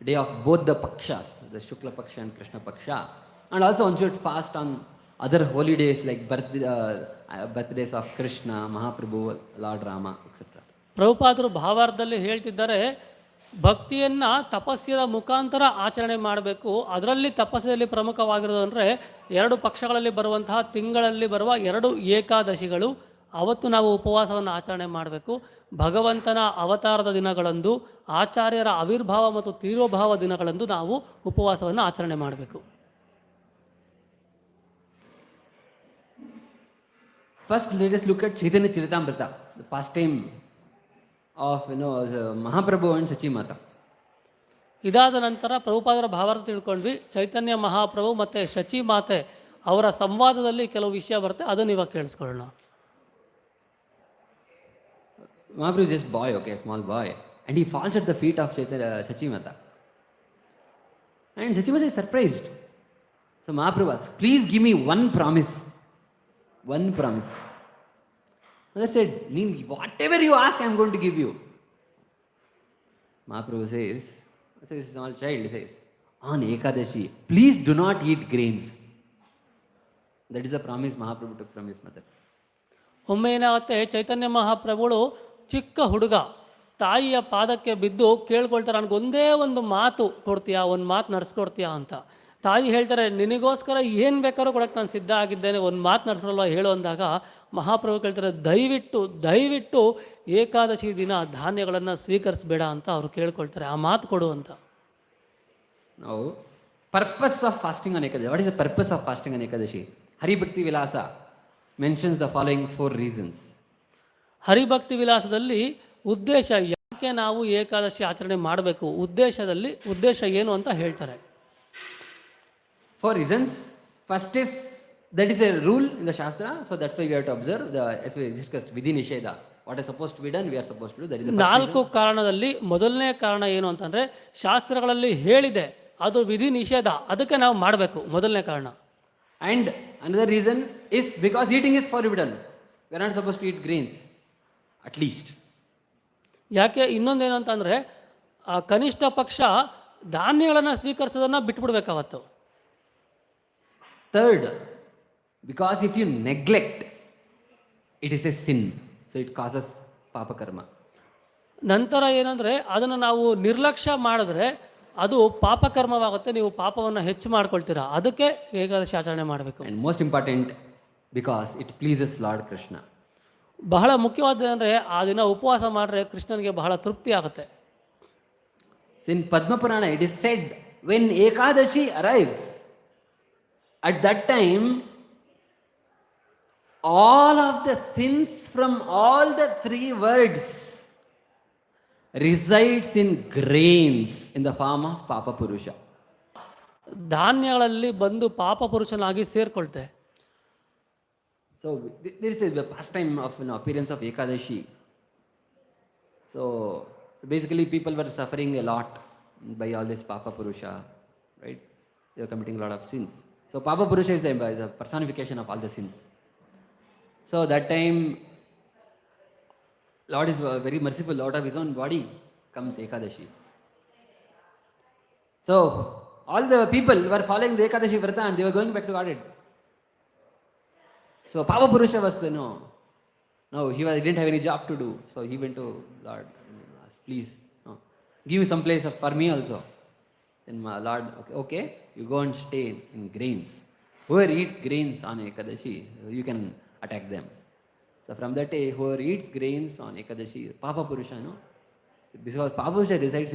day of both the Pakshas, the Shukla Paksha and Krishna Paksha. And also one should fast on other holy days like birthdays of Krishna, Mahaprabhu, Lord Rama, etc. ಪ್ರಭುಪಾದರು ಭಾವಾರ್ಥದಲ್ಲಿ ಹೇಳ್ತಿದ್ದಾರೆ, ಭಕ್ತಿಯನ್ನ ತಪಸ್ಯದ ಮುಖಾಂತರ ಆಚರಣೆ ಮಾಡಬೇಕು. ಅದರಲ್ಲಿ ತಪಸ್ಸಲ್ಲಿ ಪ್ರಮುಖವಾಗಿರೋದು ಅಂದರೆ 2 ಪಕ್ಷಗಳಲ್ಲಿ ಬರುವಂತಹ ತಿಂಗಳಲ್ಲಿ ಬರುವ 2 ಏಕಾದಶಿಗಳು. ಅವತ್ತು ನಾವು ಉಪವಾಸವನ್ನು ಆಚರಣೆ ಮಾಡಬೇಕು. ಭಗವಂತನ ಅವತಾರದ ದಿನಗಳಂದು, ಆಚಾರ್ಯರ ಆವಿರ್ಭಾವ ಮತ್ತು ತೀರೋಭಾವ ದಿನಗಳಂದು ನಾವು ಉಪವಾಸವನ್ನು ಆಚರಣೆ ಮಾಡಬೇಕು. First, let us look at Chaitanya Charitamrita, the pastime of Mahaprabhu and Sachimata. ಇದಾದ ನಂತರ ಪ್ರಭುಪಾದರ ಭಾವಾರ್ಥ ತಿಳ್ಕೊಂಡ್ವಿ. ಚೈತನ್ಯ ಮಹಾಪ್ರಭು ಮತ್ತು ಶಚಿಮಾತೆ ಅವರ ಸಂವಾದದಲ್ಲಿ ಕೆಲವು ವಿಷಯ ಬರುತ್ತೆ, ಅದನ್ನು ಇವಾಗ ಕೇಳಿಸ್ಕೊಳ್ಳೋಣ. Mahaprabhu is just boy, okay, a small boy, and he falls at the feet of Sachimata. And Sachimata is surprised. So Mahaprabhu asks, please give me one promise. One promise. Mother said, whatever you ask, I am going to give you. Mahaprabhu says, small child, he says, on Ekadashi, please do not eat grains. That is a promise Mahaprabhu took from his mother. ಒಮ್ಮೆ ಏನಾಗುತ್ತೆ, ಚೈತನ್ಯ ಮಹಾಪ್ರಭುಗಳು ಚಿಕ್ಕ ಹುಡುಗ ತಾಯಿಯ ಪಾದಕ್ಕೆ ಬಿದ್ದು ಕೇಳ್ಕೊಳ್ತಾರೆ, ನನಗೊಂದೇ ಒಂದು ಮಾತು ಕೊಡ್ತೀಯಾ, ಒಂದು ಮಾತು ನಡೆಸ್ಕೊಡ್ತೀಯಾ ಅಂತ. ತಾಯಿ ಹೇಳ್ತಾರೆ, ನಿನಗೋಸ್ಕರ ಏನು ಬೇಕಾದ್ರೂ ಕೊಡಕ್ಕೆ ನಾನು ಸಿದ್ಧ ಆಗಿದ್ದೇನೆ, ಒಂದು ಮಾತು ನಡೆಸ್ಕೊಡಲ್ವ ಹೇಳು ಅಂದಾಗ ಮಹಾಪ್ರಭು ಕೇಳ್ತಾರೆ, ದಯವಿಟ್ಟು ಏಕಾದಶಿ ದಿನ ಧಾನ್ಯಗಳನ್ನು ಸ್ವೀಕರಿಸಬೇಡ ಅಂತ ಅವರು ಕೇಳ್ಕೊಳ್ತಾರೆ, ಆ ಮಾತು ಕೊಡು ಅಂತ. Now, purpose of fasting on Ekadashi. What is the purpose of fasting on Ekadashi? Haribhakti Vilasa mentions the following 4 reasons. ಹರಿಭಕ್ತಿ ವಿಲಾಸದಲ್ಲಿ ಉದ್ದೇಶ, ಯಾಕೆ ನಾವು ಏಕಾದಶಿ ಆಚರಣೆ ಮಾಡಬೇಕು, ಉದ್ದೇಶ ಏನು ಅಂತ ಹೇಳ್ತಾರೆ. 4 reasons. First is, that is a rule in the Shastra, so that's why we have to observe, as we discussed, Vidhi Nisheda. What is supposed to be done, we are supposed to do. That is the first 4 ಕಾರಣದಲ್ಲಿ ಮೊದಲನೇ ಕಾರಣ ಏನು ಅಂತಂದರೆ, ಶಾಸ್ತ್ರಗಳಲ್ಲಿ ಹೇಳಿದೆ, ಅದು ವಿಧಿ ನಿಷೇಧ, ಅದಕ್ಕೆ ನಾವು ಮಾಡಬೇಕು, ಮೊದಲನೇ ಕಾರಣ. And another reason is because eating is forbidden. We are not supposed to eat grains, at least. ಯಾಕೆ, ಇನ್ನೊಂದೇನು ಅಂತಂದರೆ, ಕನಿಷ್ಠ ಪಕ್ಷ ಧಾನ್ಯಗಳನ್ನು ಸ್ವೀಕರಿಸೋದನ್ನು ಬಿಟ್ಬಿಡ್ಬೇಕಾವತ್ತು. Third, because if you neglect, it is a sin, so it causes papa karma. ನಂತರ ಏನಂದರೆ, ಅದನ್ನು ನಾವು ನಿರ್ಲಕ್ಷ್ಯ ಮಾಡಿದ್ರೆ ಅದು ಪಾಪಕರ್ಮವಾಗುತ್ತೆ, ನೀವು ಪಾಪವನ್ನು ಹೆಚ್ಚು ಮಾಡ್ಕೊಳ್ತೀರಾ, ಅದಕ್ಕೆ ಏಕಾದಶಿ ಆಚರಣೆ ಮಾಡಬೇಕು. And most important, because it pleases Lord Krishna. ಬಹಳ ಮುಖ್ಯವಾದ ಅಂದರೆ, ಆ ದಿನ ಉಪವಾಸ ಮಾಡಿದ್ರೆ ಕೃಷ್ಣನಿಗೆ ಬಹಳ ತೃಪ್ತಿ ಆಗುತ್ತೆ. So in Padma Purana it is said, when Ekadashi arrives, at that time all of the sins from all the 3 words resides in grains in the form of Papa Purusha. ಧಾನ್ಯಗಳಲ್ಲಿ ಬಂದು ಪಾಪ ಪುರುಷನಾಗಿ ಸೇರ್ಕೊಳ್ತೆ. So there is a pastime of appearance of Ekadashi. So basically people were suffering a lot by all this Papa Purusha, right? They were committing a lot of sins. So Papa Purusha is the personification of all the sins. So that time Lord is very merciful. Out of his own body comes Ekadashi. So all the people were following the Ekadashi Vrata and they were going back to Godhead. So Papa Purusha was, he didn't have any job to do. So he went to Lord and asked, please, give me some place for me also. Then my Lord, okay, you go and stay in grains. Whoever eats grains on Ekadashi, you can attack them. So from that day, whoever eats grains on Ekadashi, Papa Purusha, because Papa Purusha resides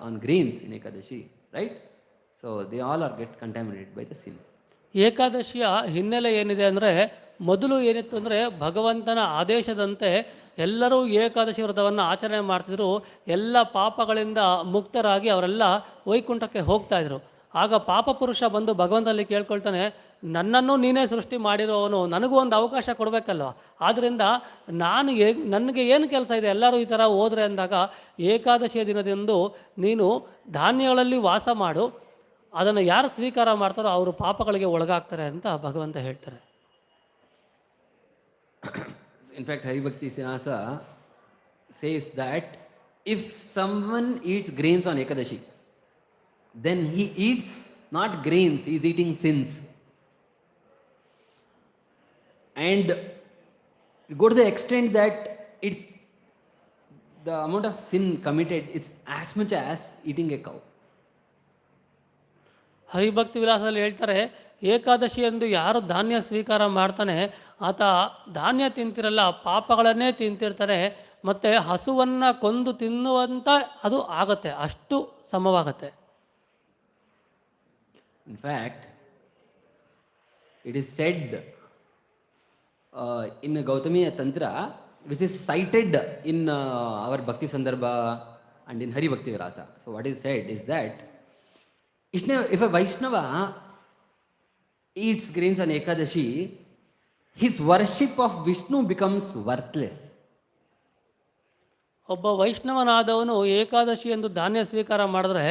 on grains in Ekadashi, right? So they all get contaminated by the sins. ಏಕಾದಶಿಯ ಹಿನ್ನೆಲೆ ಏನಿದೆ ಅಂದರೆ, ಮೊದಲು ಏನಿತ್ತು ಅಂದರೆ, ಭಗವಂತನ ಆದೇಶದಂತೆ ಎಲ್ಲರೂ ಏಕಾದಶಿ ವ್ರತವನ್ನು ಆಚರಣೆ ಮಾಡ್ತಿದ್ರು. ಎಲ್ಲ ಪಾಪಗಳಿಂದ ಮುಕ್ತರಾಗಿ ಅವರೆಲ್ಲ ವೈಕುಂಠಕ್ಕೆ ಹೋಗ್ತಾಯಿದ್ರು. ಆಗ ಪಾಪ ಪುರುಷ ಬಂದು ಭಗವಂತನಲ್ಲಿ ಕೇಳ್ಕೊಳ್ತಾನೆ, ನನ್ನನ್ನು ನೀನೇ ಸೃಷ್ಟಿ ಮಾಡಿರೋವನು, ನನಗೂ ಒಂದು ಅವಕಾಶ ಕೊಡಬೇಕಲ್ವ, ಆದ್ದರಿಂದ ನನಗೆ ಏನು ಕೆಲಸ ಇದೆ, ಎಲ್ಲರೂ ಈ ಥರ ಹೋದರೆ ಅಂದಾಗ ಏಕಾದಶಿಯ ದಿನದಂದು ನೀನು ಧಾನ್ಯಗಳಲ್ಲಿ ವಾಸ ಮಾಡು, ಅದನ್ನು ಯಾರು ಸ್ವೀಕಾರ ಮಾಡ್ತಾರೋ ಅವರು ಪಾಪಗಳಿಗೆ ಒಳಗಾಗ್ತಾರೆ ಅಂತ ಭಗವಂತ ಹೇಳ್ತಾರೆ. In fact, Haribhakti Sinasa says that if someone eats grains on Ekadashi, then he eats not grains, he is eating sins. And go to the extent that it's the amount of sin committed is as much as eating a cow. ಹರಿಭಕ್ತಿ ವಿಲಾಸದಲ್ಲಿ ಹೇಳ್ತಾರೆ, ಏಕಾದಶಿ ಎಂದು ಯಾರು ಧಾನ್ಯ ಸ್ವೀಕಾರ ಮಾಡ್ತಾನೆ ಆತ ಧಾನ್ಯ ತಿಂತಿರಲ್ಲ, ಪಾಪಗಳನ್ನೇ ತಿಂತಿರ್ತಾನೆ, ಮತ್ತು ಹಸುವನ್ನು ಕೊಂದು ತಿನ್ನುವಂತ ಅದು ಆಗತ್ತೆ, ಅಷ್ಟು ಸಮವಾಗತ್ತೆ. In fact, it is said in Gautamiya Tantra, which is cited in our Bhakti Sandarbha and in Hari Bhakti Vilasa. So what is said is that if a Vaishnava eats grains on Ekadashi, his worship of Vishnu becomes worthless. ಒಬ್ಬ ವೈಷ್ಣವನಾದವನು ಏಕಾದಶಿ ಎಂದು ಧಾನ್ಯ ಸ್ವೀಕಾರ ಮಾಡಿದ್ರೆ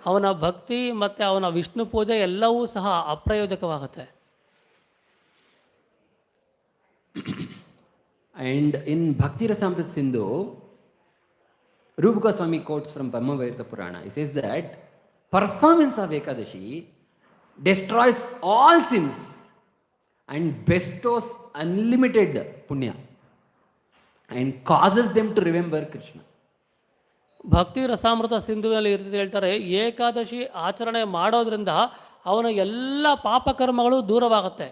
ಅವನ ಭಕ್ತಿ ಮತ್ತು ಅವನ ವಿಷ್ಣು ಪೂಜೆ ಎಲ್ಲವೂ ಸಹ ಅಪ್ರಯೋಜಕವಾಗುತ್ತೆ. And in Bhakti Rasamrita Sindhu, Rupa Goswami quotes from Brahma-Vairta Purana. He says that performance of Ekadashi destroys all sins and bestows unlimited punya and causes them to remember Krishna. ಭಕ್ತಿ ರಸಾಮೃತ ಸಿಂಧುವಿನಲ್ಲಿ ಹೇಳ್ತಾರೆ, ಏಕಾದಶಿ ಆಚರಣೆ ಮಾಡೋದ್ರಿಂದ ಅವನ ಎಲ್ಲ ಪಾಪಕರ್ಮಗಳು ದೂರವಾಗುತ್ತೆ,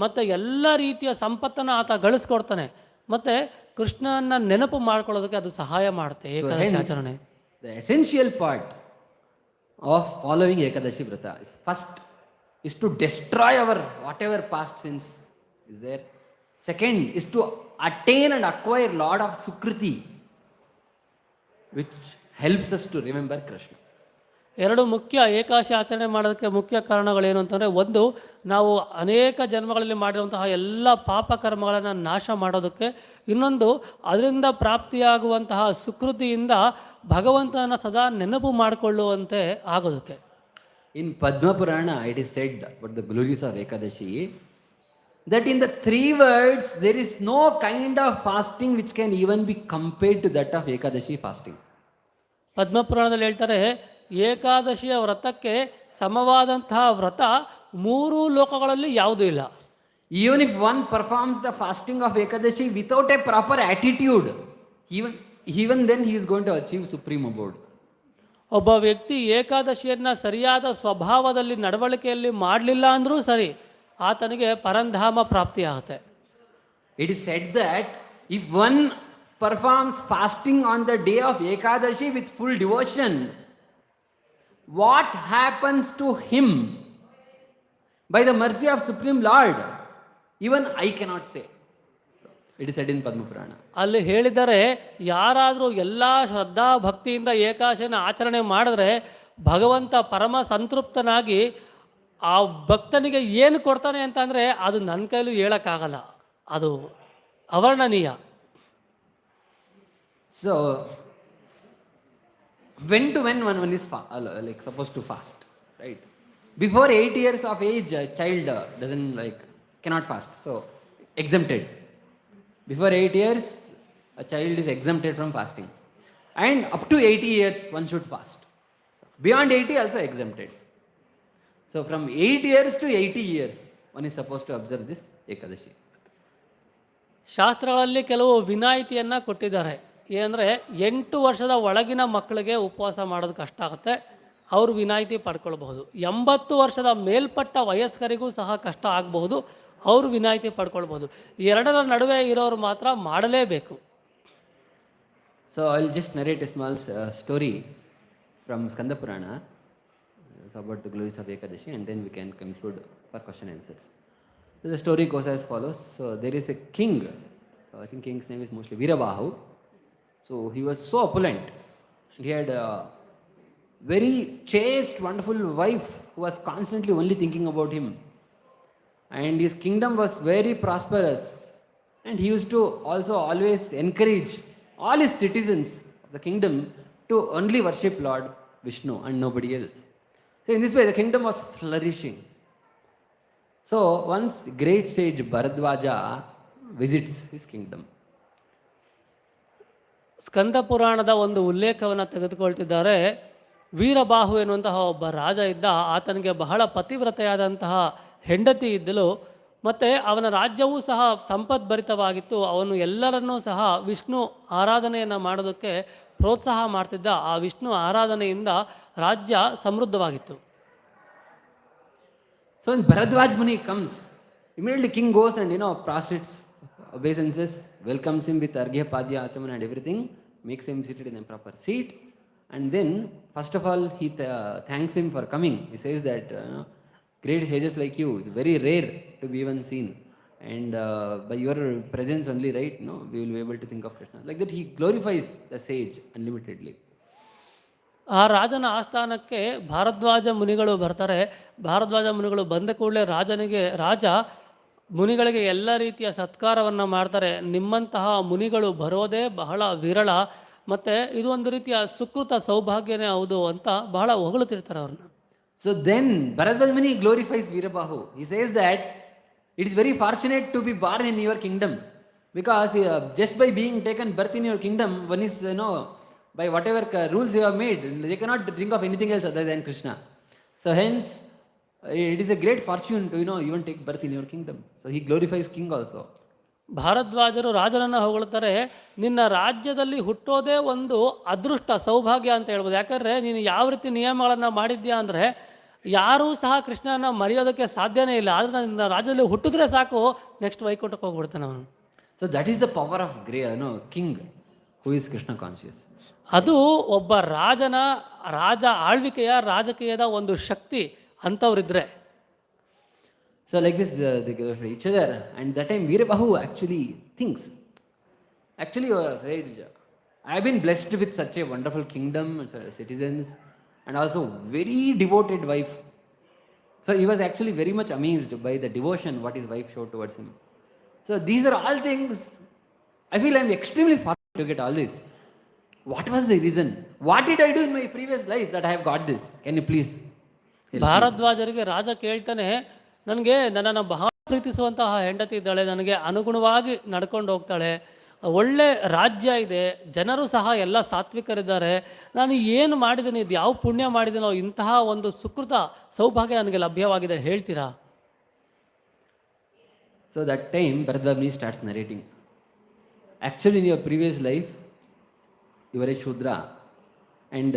ಮತ್ತು ಎಲ್ಲ ರೀತಿಯ ಸಂಪತ್ತನ್ನು ಆತ ಗಳಿಸ್ಕೊಡ್ತಾನೆ, ಮತ್ತು ಕೃಷ್ಣನ ನೆನಪು ಮಾಡ್ಕೊಳ್ಳೋದಕ್ಕೆ ಅದು ಸಹಾಯ ಮಾಡುತ್ತೆ ಏಕಾದಶಿ ಆಚರಣೆ. The essential part of following Ekadashi Vrata is first is to destroy our whatever past sins is there. Second is to attain and acquire lot of Sukriti, which helps us to remember Krishna. ಎರಡು ಮುಖ್ಯ ಏಕಾದಶಿ ಆಚರಣೆ ಮಾಡೋದಕ್ಕೆ ಮುಖ್ಯ ಕಾರಣಗಳೇನು ಅಂತಂದರೆ, ಒಂದು ನಾವು ಅನೇಕ ಜನ್ಮಗಳಲ್ಲಿ ಮಾಡಿರುವಂತಹ ಎಲ್ಲ ಪಾಪಕರ್ಮಗಳನ್ನು ನಾಶ ಮಾಡೋದಕ್ಕೆ, ಇನ್ನೊಂದು ಅದರಿಂದ ಪ್ರಾಪ್ತಿಯಾಗುವಂತಹ ಸುಕೃತಿಯಿಂದ ಭಗವಂತನ ಸದಾ ನೆನಪು ಮಾಡಿಕೊಳ್ಳುವಂತೆ ಆಗೋದಕ್ಕೆ. In Padma Purana, it is said about the glories of Ekadashi that in the 3 words there is no kind of fasting which can even be compared to that of Ekadashi fasting. ಪದ್ಮಪುರಾಣದಲ್ಲಿ ಹೇಳ್ತಾರೆ, ಏಕಾದಶಿಯ ವ್ರತಕ್ಕೆ ಸಮವಾದಂತಹ ವ್ರತ 3 ಲೋಕಗಳಲ್ಲಿ ಯಾವುದೂ ಇಲ್ಲ. Even if one performs the fasting of Ekadashi without a proper attitude, even then he is going to achieve supreme abode. ಒಬ್ಬ ವ್ಯಕ್ತಿ ಏಕಾದಶಿಯನ್ನು ಸರಿಯಾದ ಸ್ವಭಾವದಲ್ಲಿ ನಡವಳಿಕೆಯಲ್ಲಿ ಮಾಡಲಿಲ್ಲ ಅಂದರೂ ಸರಿ, ಆತನಿಗೆ ಪರಂಧಾಮ ಪ್ರಾಪ್ತಿಯಾಗುತ್ತೆ. It is said that if one performs fasting on the day of Ekadashi with full devotion, what happens to him by the mercy of Supreme Lord, even I cannot say. So, it is said in Padma Purana. ಅಲ್ಲಿ ಹೇಳಿದರೆ, ಯಾರಾದರೂ ಎಲ್ಲ ಶ್ರದ್ಧಾ ಭಕ್ತಿಯಿಂದ ಏಕಾದಶಿನ ಆಚರಣೆ ಮಾಡಿದ್ರೆ ಭಗವಂತ ಪರಮ ಸಂತೃಪ್ತನಾಗಿ ಆ ಭಕ್ತನಿಗೆ ಏನು ಕೊಡ್ತಾನೆ ಅಂತಂದರೆ ಅದು ನನ್ನ ಕೈಲೂ ಹೇಳೋಕ್ಕಾಗಲ್ಲ, ಅದು ಅವರ್ಣನೀಯ. So, when one is like supposed to fast, right? Before 8 years of age, a child cannot fast, so exempted. Before 8 years, a child is exempted from fasting, and up to 80 years one should fast. So, beyond 80 also exempted. So from 8 years to 80 years one is supposed to observe this Ekadashi. ಶಾಸ್ತ್ರಗಳಲ್ಲಿ ಕೆಲವು ವಿನಾಯಿತಿಯನ್ನು ಕೊಟ್ಟಿದ್ದಾರೆ. ಏನಂದರೆ 8 ವರ್ಷದ ಒಳಗಿನ ಮಕ್ಕಳಿಗೆ ಉಪವಾಸ ಮಾಡೋದು ಕಷ್ಟ ಆಗುತ್ತೆ, ಅವರು ವಿನಾಯಿತಿ ಪಡ್ಕೊಳ್ಬಹುದು. 80 ವರ್ಷದ ಮೇಲ್ಪಟ್ಟ ವಯಸ್ಕರಿಗೂ ಸಹ ಕಷ್ಟ ಆಗಬಹುದು, ಅವರು ವಿನಾಯಿತಿ ಪಡ್ಕೊಳ್ಬೋದು. ಎರಡರ ನಡುವೆ ಇರೋರು ಮಾತ್ರ ಮಾಡಲೇಬೇಕು. So I'll just narrate a small story from Skanda Purana about the glories of Ekadashi, and then we can conclude for question and answers. So the story goes as follows. So there is a king, so I think king's name is mostly Veerabahu. So he was so opulent, and he had a very chaste, wonderful wife who was constantly only thinking about him. And his kingdom was very prosperous, and he used to also always encourage all his citizens of the kingdom to only worship Lord Vishnu and nobody else. So in this way, the kingdom was flourishing. So once great sage Bharadwaja visits his kingdom. ಸ್ಕಂದ ಪುರಾಣದ ಒಂದು ಉಲ್ಲೇಖವನ್ನು ತೆಗೆದುಕೊಳ್ತಿದ್ದಾರೆ. ವೀರಬಾಹು ಎನ್ನುವಂತಹ ಒಬ್ಬ ರಾಜ ಇದ್ದ. ಆತನಿಗೆ ಬಹಳ ಪತಿವ್ರತೆಯಾದಂತಹ ಹೆಂಡತಿ ಇದ್ದಳು. ಮತ್ತು ಅವನ ರಾಜ್ಯವೂ ಸಹ ಸಂಪದ್ಭರಿತವಾಗಿತ್ತು. ಅವನು ಎಲ್ಲರನ್ನೂ ಸಹ ವಿಷ್ಣು ಆರಾಧನೆಯನ್ನು ಮಾಡೋದಕ್ಕೆ ಪ್ರೋತ್ಸಾಹ ಮಾಡ್ತಿದ್ದ. ಆ ವಿಷ್ಣು ಆರಾಧನೆಯಿಂದ ರಾಜ್ಯ ಸಮೃದ್ಧವಾಗಿತ್ತು. So when Bharadwaj Muni comes, immediately king goes and prostrates, obeisances, welcomes him with Arghya, Padya, Achaman and everything, makes him seated in a proper seat, and then first of all he thanks him for coming. He says that great sages like you, it's very rare to be even seen, and by your presence only, right, we will be able to think of Krishna. Like that he glorifies the sage unlimitedly. ಆ ರಾಜನ ಆಸ್ಥಾನಕ್ಕೆ ಭಾರದ್ವಾಜ ಮುನಿಗಳು ಬರ್ತಾರೆ. ಭಾರದ್ವಾಜ ಮುನಿಗಳು ಬಂದ ಕೂಡಲೇ ರಾಜ ಮುನಿಗಳಿಗೆ ಎಲ್ಲ ರೀತಿಯ ಸತ್ಕಾರವನ್ನು ಮಾಡ್ತಾರೆ. ನಿಮ್ಮಂತಹ ಮುನಿಗಳು ಬರೋದೇ ಬಹಳ ವಿರಳ, ಮತ್ತು ಇದು ಒಂದು ರೀತಿಯ ಸುಕೃತ ಸೌಭಾಗ್ಯನೇ ಹೌದು ಅಂತ ಬಹಳ ಹೊಗಳುತ್ತಿರ್ತಾರೆ ಅವ್ರನ್ನ. So then Bharadwaj Muni glorifies Veerabahu. He says that it is very fortunate to be born in your kingdom, because just by being taken birth in your kingdom, one is by whatever rules you have made, they cannot think of anything else other than Krishna. So hence it is a great fortune to even take birth in your kingdom. So he glorifies king also. ಭಾರದ್ವಾಜರು ರಾಜನನ್ನು ಹೊಗಳ್ತಾರೆ. ನಿನ್ನ ರಾಜ್ಯದಲ್ಲಿ ಹುಟ್ಟೋದೇ ಒಂದು ಅದೃಷ್ಟ ಸೌಭಾಗ್ಯ ಅಂತ ಹೇಳ್ಬೋದು. ಯಾಕಂದರೆ ನೀನು ಯಾವ ರೀತಿ ನಿಯಮಗಳನ್ನು ಮಾಡಿದ್ಯಾ ಅಂದರೆ ಯಾರೂ ಸಹ ಕೃಷ್ಣನ ಮರೆಯೋದಕ್ಕೆ ಸಾಧ್ಯನೇ ಇಲ್ಲ. ಆದರೆ ನಿನ್ನ ರಾಜ್ಯದಲ್ಲಿ ಹುಟ್ಟಿದ್ರೆ ಸಾಕು, ನೆಕ್ಸ್ಟ್ ವೈಕುಂಠಕ್ಕೆ ಹೋಗ್ಬಿಡ್ತಾನೆ ಅವನು. So that is the power of king who is Krishna conscious. ಅದು ಒಬ್ಬ ರಾಜಕೀಯದ ಒಂದು ಶಕ್ತಿ ಅಂಥವ್ರಿದ್ರೆ. So like this, they go for each other, and that time Veerabahu actually thinks, actually I have been blessed with such a wonderful kingdom, citizens, and also very devoted wife. So he was actually very much amazed by the devotion what his wife showed towards him. So these are all things, I feel I am extremely fortunate to get all this. What was the reason? What did I do in my previous life that I have got this? Can you please help me? ಭಾರದ್ವಾಜರಿಗೆ ರಾಜ ಕೇಳ್ತಾನೆ, ನನಗೆ ನನ್ನನ್ನು ಬಹಳ ಪ್ರೀತಿಸುವಂತಹ ಹೆಂಡತಿ ಇದ್ದಾಳೆ, ನನಗೆ ಅನುಗುಣವಾಗಿ ನಡ್ಕೊಂಡು ಹೋಗ್ತಾಳೆ, ಒಳ್ಳೆ ರಾಜ್ಯ ಇದೆ, ಜನರು ಸಹ ಎಲ್ಲ ಸಾತ್ವಿಕರಿದ್ದಾರೆ, ನಾನು ಏನು ಮಾಡಿದ್ದೀನಿ, ಇದು ಯಾವ ಪುಣ್ಯ ಮಾಡಿದ್ದೀನೋ, ಇಂತಹ ಒಂದು ಸುಕೃತ ಸೌಭಾಗ್ಯ ನನಗೆ ಲಭ್ಯವಾಗಿದೆ, ಹೇಳ್ತೀರಾ? So that time Bharadwaj starts narrating. Actually in your previous life you were a Shudra, and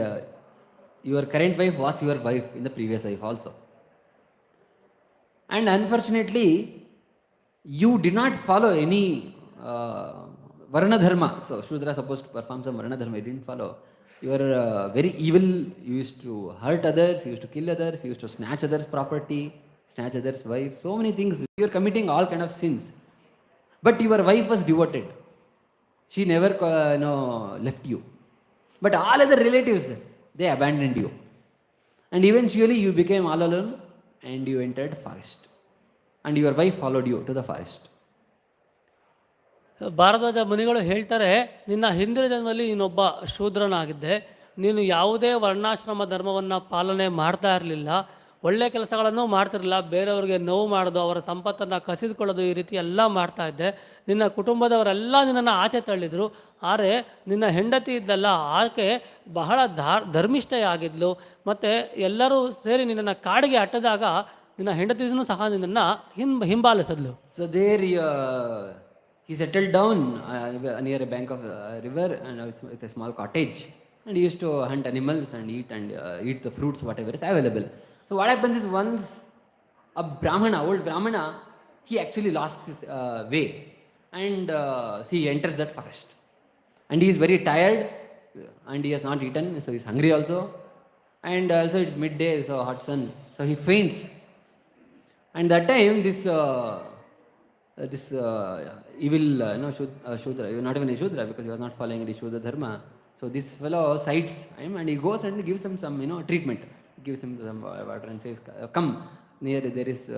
your current wife was your wife in the previous life also. And unfortunately, you did not follow any Varna Dharma. So Shudra is supposed to perform some Varna Dharma, you didn't follow. You were very evil, you used to hurt others, you used to kill others, you used to snatch others' property, snatch others' wife, so many things. You were committing all kind of sins. But your wife was devoted. She never left you. But all other relatives, they abandoned you. And eventually you became all alone and you entered forest. And your wife followed you to the forest. Bharadwaj ಮುನಿಗಳು ಹೇಳ್ತಾರೆ, ನಿನ್ನ ಹಿಂದಿನ ಜನ್ಮದಲ್ಲಿ ನೀನೊಬ್ಬ ಶೂದ್ರನಾಗಿದ್ದೆ, ನೀನು ಯಾವುದೇ ವರ್ಣಾಶ್ರಮ ಧರ್ಮವನ್ನು ಪಾಲನೆ ಮಾಡ್ತಾ ಇರಲಿಲ್ಲ, ಒಳ್ಳೆ ಕೆಲಸಗಳನ್ನು ಮಾಡ್ತಿರಲಿಲ್ಲ, ಬೇರೆಯವರಿಗೆ ನೋವು ಮಾಡೋದು, ಅವರ ಸಂಪತ್ತನ್ನು ಕಸಿದುಕೊಳ್ಳೋದು, ಈ ರೀತಿ ಎಲ್ಲ ಮಾಡ್ತಾ ಇದ್ದೆ. ನಿನ್ನ ಕುಟುಂಬದವರೆಲ್ಲ ನಿನ್ನನ್ನು ಆಚೆ ತಳ್ಳಿದರು. ಆದರೆ ನಿನ್ನ ಹೆಂಡತಿ ಇದ್ದಲ್ಲ, ಆಕೆ ಬಹಳ ಧರ್ಮಿಷ್ಠೆಯಾಗಿದ್ಲು, ಮತ್ತು ಎಲ್ಲರೂ ಸೇರಿ ನಿನ್ನನ್ನು ಕಾಡಿಗೆ ಅಟ್ಟದಾಗ ನಿನ್ನ ಹೆಂಡತಿನೂ ಸಹ ನಿನ್ನನ್ನು ಹಿಂಬಾಲಿಸಿದ್ಲು. So there he settled down near a bank of a river, and with a small cottage, and he used to hunt animals and eat the fruits whatever is available. So what happens is, once a old brahmana, he actually lost his way, and he enters that forest, and he is very tired, and he has not eaten, so he is hungry also, and also it's midday, so hot sun, so he faints. And that time this evil Shudra, not even a Shudra, because he was not following any Shudra dharma, so this fellow sights him and he goes and gives him some treatment, gives him some water and says, come near, there is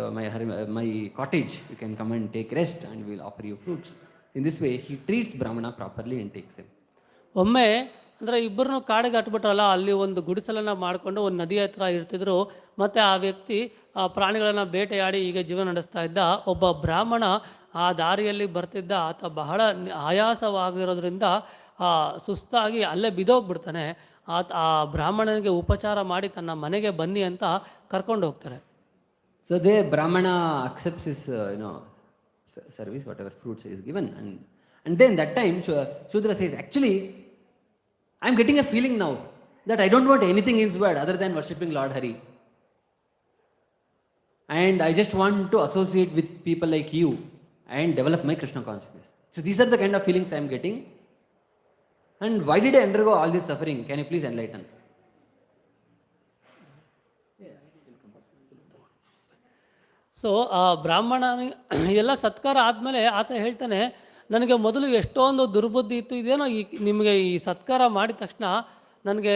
my cottage, you can come and take rest and we will offer you fruits. In this way he treats brahmana properly and takes him. ಒಮ್ಮೆ ಅಂದರೆ ಇಬ್ಬರನ್ನು ಕಾಡಿಗೆ ಹಟ್ಬಿಟ್ರಲ್ಲ, ಅಲ್ಲಿ ಒಂದು ಗುಡಿಸಲನ್ನು ಮಾಡಿಕೊಂಡು ಒಂದು ನದಿ ಹತ್ರ ಇರ್ತಿದ್ರು. ಮತ್ತು ಆ ವ್ಯಕ್ತಿ ಆ ಪ್ರಾಣಿಗಳನ್ನು ಬೇಟೆಯಾಡಿ ಹೀಗೆ ಜೀವನ ನಡೆಸ್ತಾ ಇದ್ದ. ಒಬ್ಬ ಬ್ರಾಹ್ಮಣ ಆ ದಾರಿಯಲ್ಲಿ ಬರ್ತಿದ್ದ. ಆತ ಬಹಳ ಆಯಾಸವಾಗಿರೋದ್ರಿಂದ ಸುಸ್ತಾಗಿ ಅಲ್ಲೇ ಬಿದ್ದೋಗ್ಬಿಡ್ತಾನೆ. ಆ ಬ್ರಾಹ್ಮಣನಿಗೆ ಉಪಚಾರ ಮಾಡಿ ತನ್ನ ಮನೆಗೆ ಬನ್ನಿ ಅಂತ ಕರ್ಕೊಂಡು ಹೋಗ್ತಾರೆ. So there Brahmana accepts his service, whatever fruits is given, and then that time Shudra says, actually I am getting a feeling now that I don't want anything in this world other than worshipping Lord Hari, and I just want to associate with people like you and develop my Krishna consciousness. So these are the kind of feelings I am getting, and why did I undergo all this suffering? Can you please enlighten? So ಆ ಬ್ರಾಹ್ಮಣನಿಗೆ ಎಲ್ಲ ಸತ್ಕಾರ ಆದಮೇಲೆ ಆತ ಹೇಳ್ತಾನೆ, ನನಗೆ ಮೊದಲು ಎಷ್ಟೊಂದು ದುರ್ಬುದ್ಧಿ ಇತ್ತು, ಇದೇನೋ ನಿಮಗೆ ಈ ಸತ್ಕಾರ ಮಾಡಿದ ತಕ್ಷಣ ನನಗೆ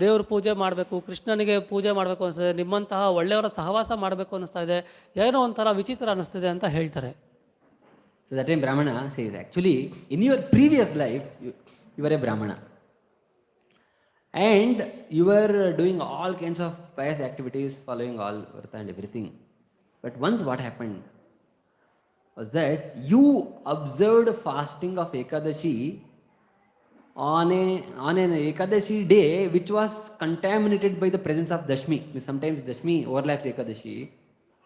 ದೇವ್ರ ಪೂಜೆ ಮಾಡಬೇಕು, ಕೃಷ್ಣನಿಗೆ ಪೂಜೆ ಮಾಡಬೇಕು ಅನಿಸ್ತದೆ, ನಿಮ್ಮಂತಹ ಒಳ್ಳೆಯವರ ಸಹವಾಸ ಮಾಡಬೇಕು ಅನ್ನಿಸ್ತಾ ಇದೆ, ಏನೋ ಒಂಥರ ವಿಚಿತ್ರ ಅನ್ನಿಸ್ತಿದೆ ಅಂತ ಹೇಳ್ತಾರೆ. So that time Brahmana says, actually in your previous life you were a Brahmana and you were doing all kinds of pious activities, following all Vrata and everything. But once what happened was that you observed fasting of Ekadashi on an Ekadashi day which was contaminated by the presence of Dashmi. Sometimes Dashmi overlaps Ekadashi,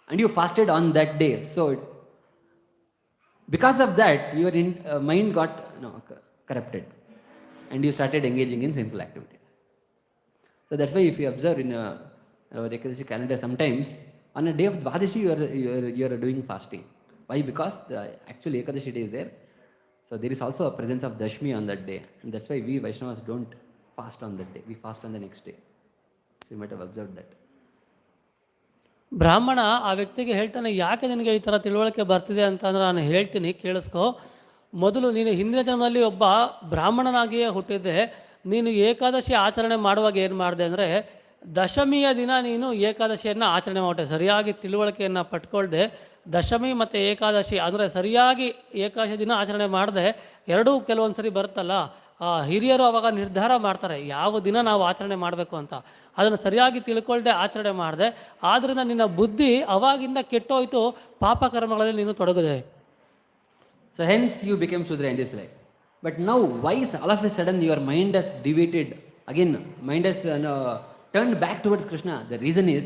and you fasted on that day. So because of that your mind got corrupted and you started engaging in sinful activities. So that's why if you observe in our Ekadashi calendar, sometimes on a day of Dvadashi you are doing fasting. Why? Because the actual Ekadashi day is there. So there is also a presence of Dashmi on that day, and that's why we Vaishnavas don't fast on that day. We fast on the next day. So you might have observed that. ಬ್ರಾಹ್ಮಣ ಆ ವ್ಯಕ್ತಿಗೆ ಹೇಳ್ತಾನೆ, ಯಾಕೆ ನಿನಗೆ ಈ ಥರ ತಿಳುವಳಿಕೆ ಬರ್ತಿದೆ ಅಂತಂದ್ರೆ ನಾನು ಹೇಳ್ತೀನಿ ಕೇಳಿಸ್ಕೊ. ಮೊದಲು ನೀನು ಹಿಂದಿನ ಜನ್ಮದಲ್ಲಿ ಒಬ್ಬ ಬ್ರಾಹ್ಮಣನಾಗಿಯೇ ಹುಟ್ಟಿದ್ದೆ. ನೀನು ಏಕಾದಶಿ ಆಚರಣೆ ಮಾಡುವಾಗ ಏನು ಮಾಡಿದೆ ಅಂದರೆ, ದಶಮಿಯ ದಿನ ನೀನು ಏಕಾದಶಿಯನ್ನು ಆಚರಣೆ ಮಾಡಿದೆ. ಸರಿಯಾಗಿ ತಿಳುವಳಿಕೆಯನ್ನು ಪಟ್ಕೊಳ್ದೆ ದಶಮಿ ಮತ್ತು ಏಕಾದಶಿ ಅಂದರೆ ಸರಿಯಾಗಿ ಏಕಾದಶಿ ದಿನ ಆಚರಣೆ ಮಾಡಿದೆ. ಎರಡೂ ಕೆಲವೊಂದು ಸರಿ ಬರುತ್ತಲ್ಲ, ಹಿರಿಯರು ಅವಾಗ ನಿರ್ಧಾರ ಮಾಡ್ತಾರೆ ಯಾವ ದಿನ ನಾವು ಆಚರಣೆ ಮಾಡಬೇಕು ಅಂತ. ಅದನ್ನು ಸರಿಯಾಗಿ ತಿಳ್ಕೊಳ್ದೆ ಆಚರಣೆ ಮಾಡಿದೆ. ಆದ್ದರಿಂದ ನಿನ್ನ ಬುದ್ಧಿ ಅವಾಗಿಂದ ಕೆಟ್ಟೋಯ್ತು, ಪಾಪಕರ್ಮಗಳಲ್ಲಿ ನೀನು ತೊಡಗಿದೆ. So hence you became Shudra in this life. But now why all of a sudden your mind has deviated again, mind has turned back towards Krishna? The reason is,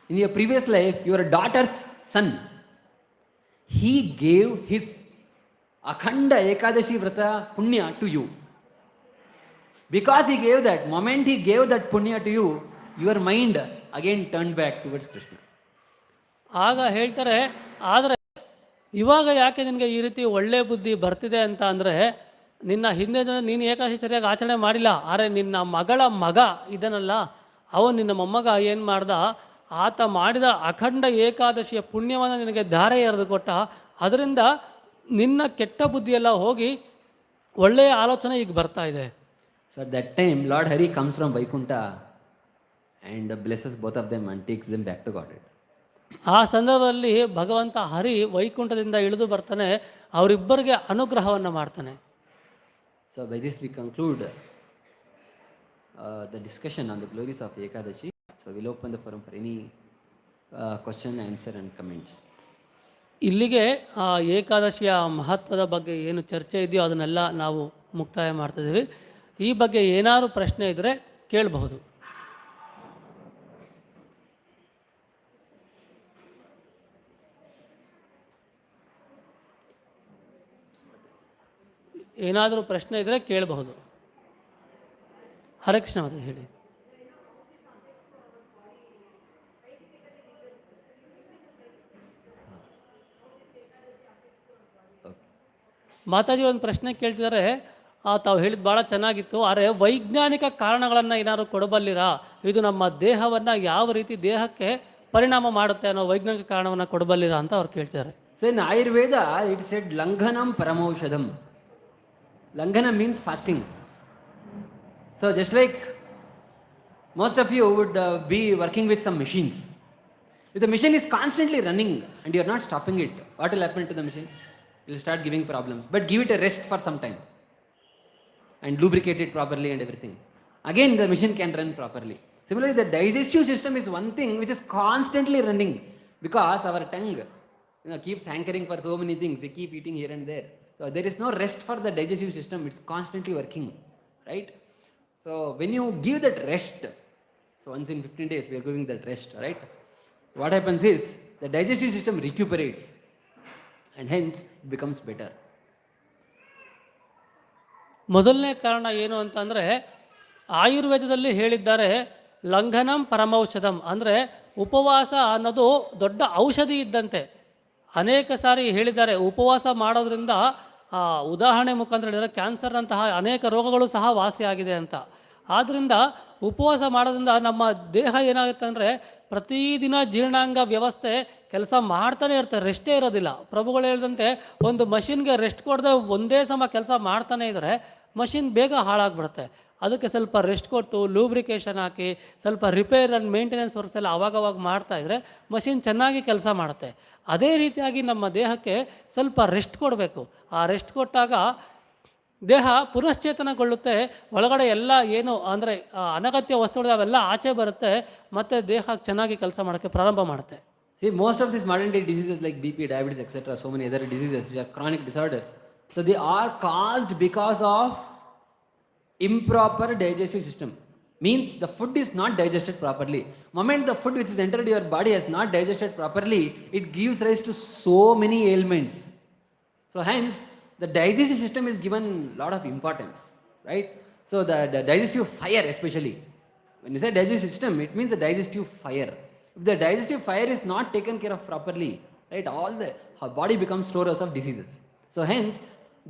in your previous life your daughter's son, he gave his Akhanda Ekadashi Vrata Punya to you. Because he gave that, moment he gave that Punya to you, your mind again turned back towards Krishna. ಆಗ ಹೇಳ್ತಾರೆ, ಆದರೆ ಇವಾಗ ಯಾಕೆ ನಿನಗೆ ಈ ರೀತಿ ಒಳ್ಳೆ ಬುದ್ಧಿ ಬರ್ತಿದೆ ಅಂತ ಅಂದರೆ, ನಿನ್ನ ಹಿಂದೆ ನೀನು ಏಕಾದಶಿ ಸರಿಯಾಗಿ ಆಚರಣೆ ಮಾಡಿಲ್ಲ. ಆದರೆ ನಿನ್ನ ಮಗಳ ಮಗ ಇದನ್ನಲ್ಲ, ಅವನು ನಿನ್ನ ಮೊಮ್ಮಗ ಏನು ಮಾಡ್ದ, ಆತ ಮಾಡಿದ ಅಖಂಡ ಏಕಾದಶಿಯ ಪುಣ್ಯವನ್ನು ನಿನಗೆ ಧಾರೆ ಎರೆದು ಕೊಟ್ಟ. ಅದರಿಂದ ನಿನ್ನ ಕೆಟ್ಟ ಬುದ್ಧಿಯೆಲ್ಲ ಹೋಗಿ ಒಳ್ಳೆಯ ಆಲೋಚನೆ ಈಗ ಬರ್ತಾ ಇದೆ. So at that time Lord Hari comes from Vaikuntha and blesses both of them and takes them back to Godhead. ಆ ಸಂದರ್ಭದಲ್ಲಿ ಭಗವಂತ ಹರಿ ವೈಕುಂಠದಿಂದ ಇಳಿದು ಬರ್ತಾನೆ, ಅವರಿಬ್ಬರಿಗೆ ಅನುಗ್ರಹವನ್ನು ಮಾಡ್ತಾನೆ. So by this we conclude the discussion on the glories of Ekadashi. So we'll open the forum for any question, answer and comments. ಇಲ್ಲಿಗೆ ಏಕಾದಶಿಯ ಮಹತ್ವದ ಬಗ್ಗೆ ಏನು ಚರ್ಚೆ ಇದೆಯೋ ಅದನ್ನೆಲ್ಲ ನಾವು ಮುಕ್ತಾಯ ಮಾಡ್ತಿದ್ದೀವಿ. ಈ ಬಗ್ಗೆ ಏನಾದರೂ ಪ್ರಶ್ನೆ ಇದ್ದರೆ ಕೇಳಬಹುದು. ಏನಾದರೂ ಪ್ರಶ್ನೆ ಇದ್ದರೆ ಕೇಳಬಹುದು. ಹರೇ ಕೃಷ್ಣ ಮತ್ತೆ ಹೇಳಿ. ಮಾತಾಜಿ ಒಂದು ಪ್ರಶ್ನೆ ಕೇಳ್ತಿದ್ದಾರೆ, ತಾವು ಹೇಳಿದ್ದು ಭಾಳ ಚೆನ್ನಾಗಿತ್ತು, ಆದರೆ ವೈಜ್ಞಾನಿಕ ಕಾರಣಗಳನ್ನು ಏನಾದರೂ ಕೊಡಬಲ್ಲಿರಾ? ಇದು ನಮ್ಮ ದೇಹವನ್ನು ಯಾವ ರೀತಿ ದೇಹಕ್ಕೆ ಪರಿಣಾಮ ಮಾಡುತ್ತೆ ಅನ್ನೋ ವೈಜ್ಞಾನಿಕ ಕಾರಣವನ್ನು ಕೊಡಬಲ್ಲಿರಾ ಅಂತ ಅವ್ರು ಕೇಳ್ತಿದ್ದಾರೆ. So in Ayurveda it said Langhanam Paramaushadam. Langhana means fasting. So just like most of you would be working with some machines. If the machine is constantly running and you are not stopping it, what will happen to the machine? It will start giving problems. But give it a rest for some time. and lubricate it properly and everything, again the machine can run properly. Similarly, the digestive system is one thing which is constantly running, because our tongue keeps hankering for so many things. We keep eating here and there. So there is no rest for the digestive system. It's constantly working, right? So when you give that rest, so once in 15 days we are giving that rest, right? So what happens is the digestive system recuperates, and hence it becomes better. ಮೊದಲನೇ ಕಾರಣ ಏನು ಅಂತಂದರೆ, ಆಯುರ್ವೇದದಲ್ಲಿ ಹೇಳಿದ್ದಾರೆ ಲಂಘನಂ ಪರಮೌಷಧಂ, ಅಂದರೆ ಉಪವಾಸ ಅನ್ನೋದು ದೊಡ್ಡ ಔಷಧಿ ಇದ್ದಂತೆ. ಅನೇಕ ಸಾರಿ ಹೇಳಿದ್ದಾರೆ ಉಪವಾಸ ಮಾಡೋದ್ರಿಂದ, ಉದಾಹರಣೆ ಮುಖಾಂತರ ಹೇಳಿದರೆ ಕ್ಯಾನ್ಸರ್ನಂತಹ ಅನೇಕ ರೋಗಗಳು ಸಹ ವಾಸಿಯಾಗಿದೆ ಅಂತ. ಆದ್ದರಿಂದ ಉಪವಾಸ ಮಾಡೋದ್ರಿಂದ ನಮ್ಮ ದೇಹ ಏನಾಗುತ್ತೆ ಅಂದರೆ ಪ್ರತಿದಿನ ಜೀರ್ಣಾಂಗ ವ್ಯವಸ್ಥೆ ಕೆಲಸ ಮಾಡ್ತಾನೆ ಇರ್ತಾರೆ, ರೆಸ್ಟೇ ಇರೋದಿಲ್ಲ. ಪ್ರಭುಗಳು ಹೇಳಿದಂತೆ ಒಂದು ಮಷಿನ್ಗೆ ರೆಸ್ಟ್ ಕೊಡದೆ ಒಂದೇ ಸಮ ಕೆಲಸ ಮಾಡ್ತಾನೆ ಇದ್ದರೆ ಮಷಿನ್ ಬೇಗ ಹಾಳಾಗ್ಬಿಡುತ್ತೆ. ಅದಕ್ಕೆ ಸ್ವಲ್ಪ ರೆಸ್ಟ್ ಕೊಟ್ಟು ಲೂಬ್ರಿಕೇಷನ್ ಹಾಕಿ ಸ್ವಲ್ಪ ರಿಪೇರ್ ಆ್ಯಂಡ್ ಮೇಂಟೆನೆನ್ಸ್ ವರ್ಕ್ಸ್ ಎಲ್ಲ ಅವಾಗವಾಗ ಮಾಡ್ತಾಯಿದ್ರೆ ಮಷಿನ್ ಚೆನ್ನಾಗಿ ಕೆಲಸ ಮಾಡುತ್ತೆ. ಅದೇ ರೀತಿಯಾಗಿ ನಮ್ಮ ದೇಹಕ್ಕೆ ಸ್ವಲ್ಪ ರೆಸ್ಟ್ ಕೊಡಬೇಕು. ಆ ರೆಸ್ಟ್ ಕೊಟ್ಟಾಗ ದೇಹ ಪುನಶ್ಚೇತನಗೊಳ್ಳುತ್ತೆ, ಒಳಗಡೆ ಎಲ್ಲ ಏನು ಅಂದರೆ ಅನಗತ್ಯ ವಸ್ತುಗಳು ಅವೆಲ್ಲ ಆಚೆ ಬರುತ್ತೆ, ಮತ್ತು ದೇಹ ಚೆನ್ನಾಗಿ ಕೆಲಸ ಮಾಡೋಕ್ಕೆ ಪ್ರಾರಂಭ ಮಾಡುತ್ತೆ. See, most of these modern day diseases like BP, diabetes, etc., so many other diseases which are chronic disorders, so they are caused because of improper digestive system. Means the food is not digested properly. Moment the food which is entered your body has not digested properly, it gives rise to so many ailments. So hence the digestive system is given a lot of importance, right? So the digestive fire, especially when you say digestive system, it means the digestive fire. If the digestive fire is not taken care of properly, right, all the body becomes storehouse of diseases. So hence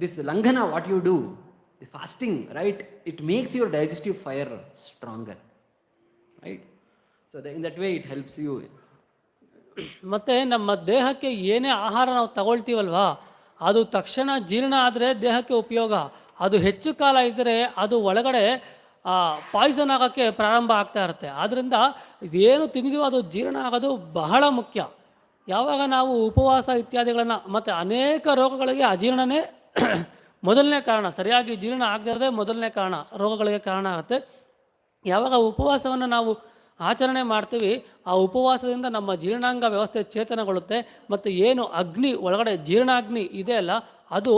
this langhana, what you do, the fasting, right, it makes your digestive fire stronger, right? So in that way it helps you. ಮತ್ತು ನಮ್ಮ ದೇಹಕ್ಕೆ ಏನೇ ಆಹಾರ ನಾವು ತಗೊಳ್ತೀವಲ್ವಾ, ಅದು ತಕ್ಷಣ ಜೀರ್ಣ ಆದರೆ ದೇಹಕ್ಕೆ ಉಪಯೋಗ. ಅದು ಹೆಚ್ಚು ಕಾಲ ಇದ್ದರೆ ಅದು ಒಳಗಡೆ ಪಾಯ್ಸನ್ ಆಗೋಕ್ಕೆ ಪ್ರಾರಂಭ ಆಗ್ತಾ ಇರುತ್ತೆ. ಆದ್ದರಿಂದ ಇದೇನು ತಿಂದಿದೀವೋ ಅದು ಜೀರ್ಣ ಆಗೋದು ಬಹಳ ಮುಖ್ಯ. ಯಾವಾಗ ನಾವು ಉಪವಾಸ ಇತ್ಯಾದಿಗಳನ್ನು, ಮತ್ತು ಅನೇಕ ರೋಗಗಳಿಗೆ ಅಜೀರ್ಣನೇ ಮೊದಲನೇ ಕಾರಣ, ಸರಿಯಾಗಿ ಜೀರ್ಣ ಆಗದಿರದೆ ಮೊದಲನೇ ಕಾರಣ, ರೋಗಗಳಿಗೆ ಕಾರಣ ಆಗುತ್ತೆ. ಯಾವಾಗ ಉಪವಾಸವನ್ನು ನಾವು ಆಚರಣೆ ಮಾಡ್ತೀವಿ, ಆ ಉಪವಾಸದಿಂದ ನಮ್ಮ ಜೀರ್ಣಾಂಗ ವ್ಯವಸ್ಥೆ ಚೇತನಗೊಳ್ಳುತ್ತೆ, ಮತ್ತು ಏನು ಅಗ್ನಿ ಒಳಗಡೆ ಜೀರ್ಣಾಗ್ನಿ ಇದೆ ಅಲ್ಲ ಅದು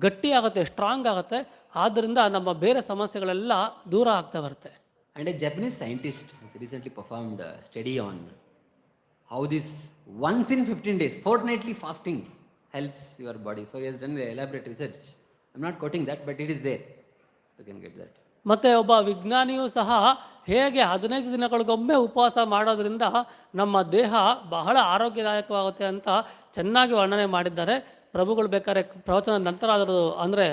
ಗಟ್ಟಿಯಾಗುತ್ತೆ, ಸ್ಟ್ರಾಂಗ್ ಆಗುತ್ತೆ. ಆದ್ದರಿಂದ ನಮ್ಮ ಬೇರೆ ಸಮಸ್ಯೆಗಳೆಲ್ಲ ದೂರ ಆಗ್ತಾ ಬರುತ್ತೆ. And a Japanese scientist has recently performed a study on how this once in 15 days fortnightly fasting helps your body. So he has done elaborate research. I'm not quoting that, but it is there. You can get that. ಮತ್ತು ಒಬ್ಬ ವಿಜ್ಞಾನಿಯೂ ಸಹ ಹೇಗೆ 15 ದಿನಗಳಿಗೊಮ್ಮೆ ಉಪವಾಸ ಮಾಡೋದ್ರಿಂದ ನಮ್ಮ ದೇಹ ಬಹಳ ಆರೋಗ್ಯದಾಯಕವಾಗುತ್ತೆ ಅಂತ ಚೆನ್ನಾಗಿ ವರ್ಣನೆ ಮಾಡಿದ್ದಾರೆ. ಪ್ರಭುಗಳು ಬೇಕಾದ್ರೆ ಪ್ರವಚನದ ನಂತರ ಅದರದ್ದು ಅಂದರೆ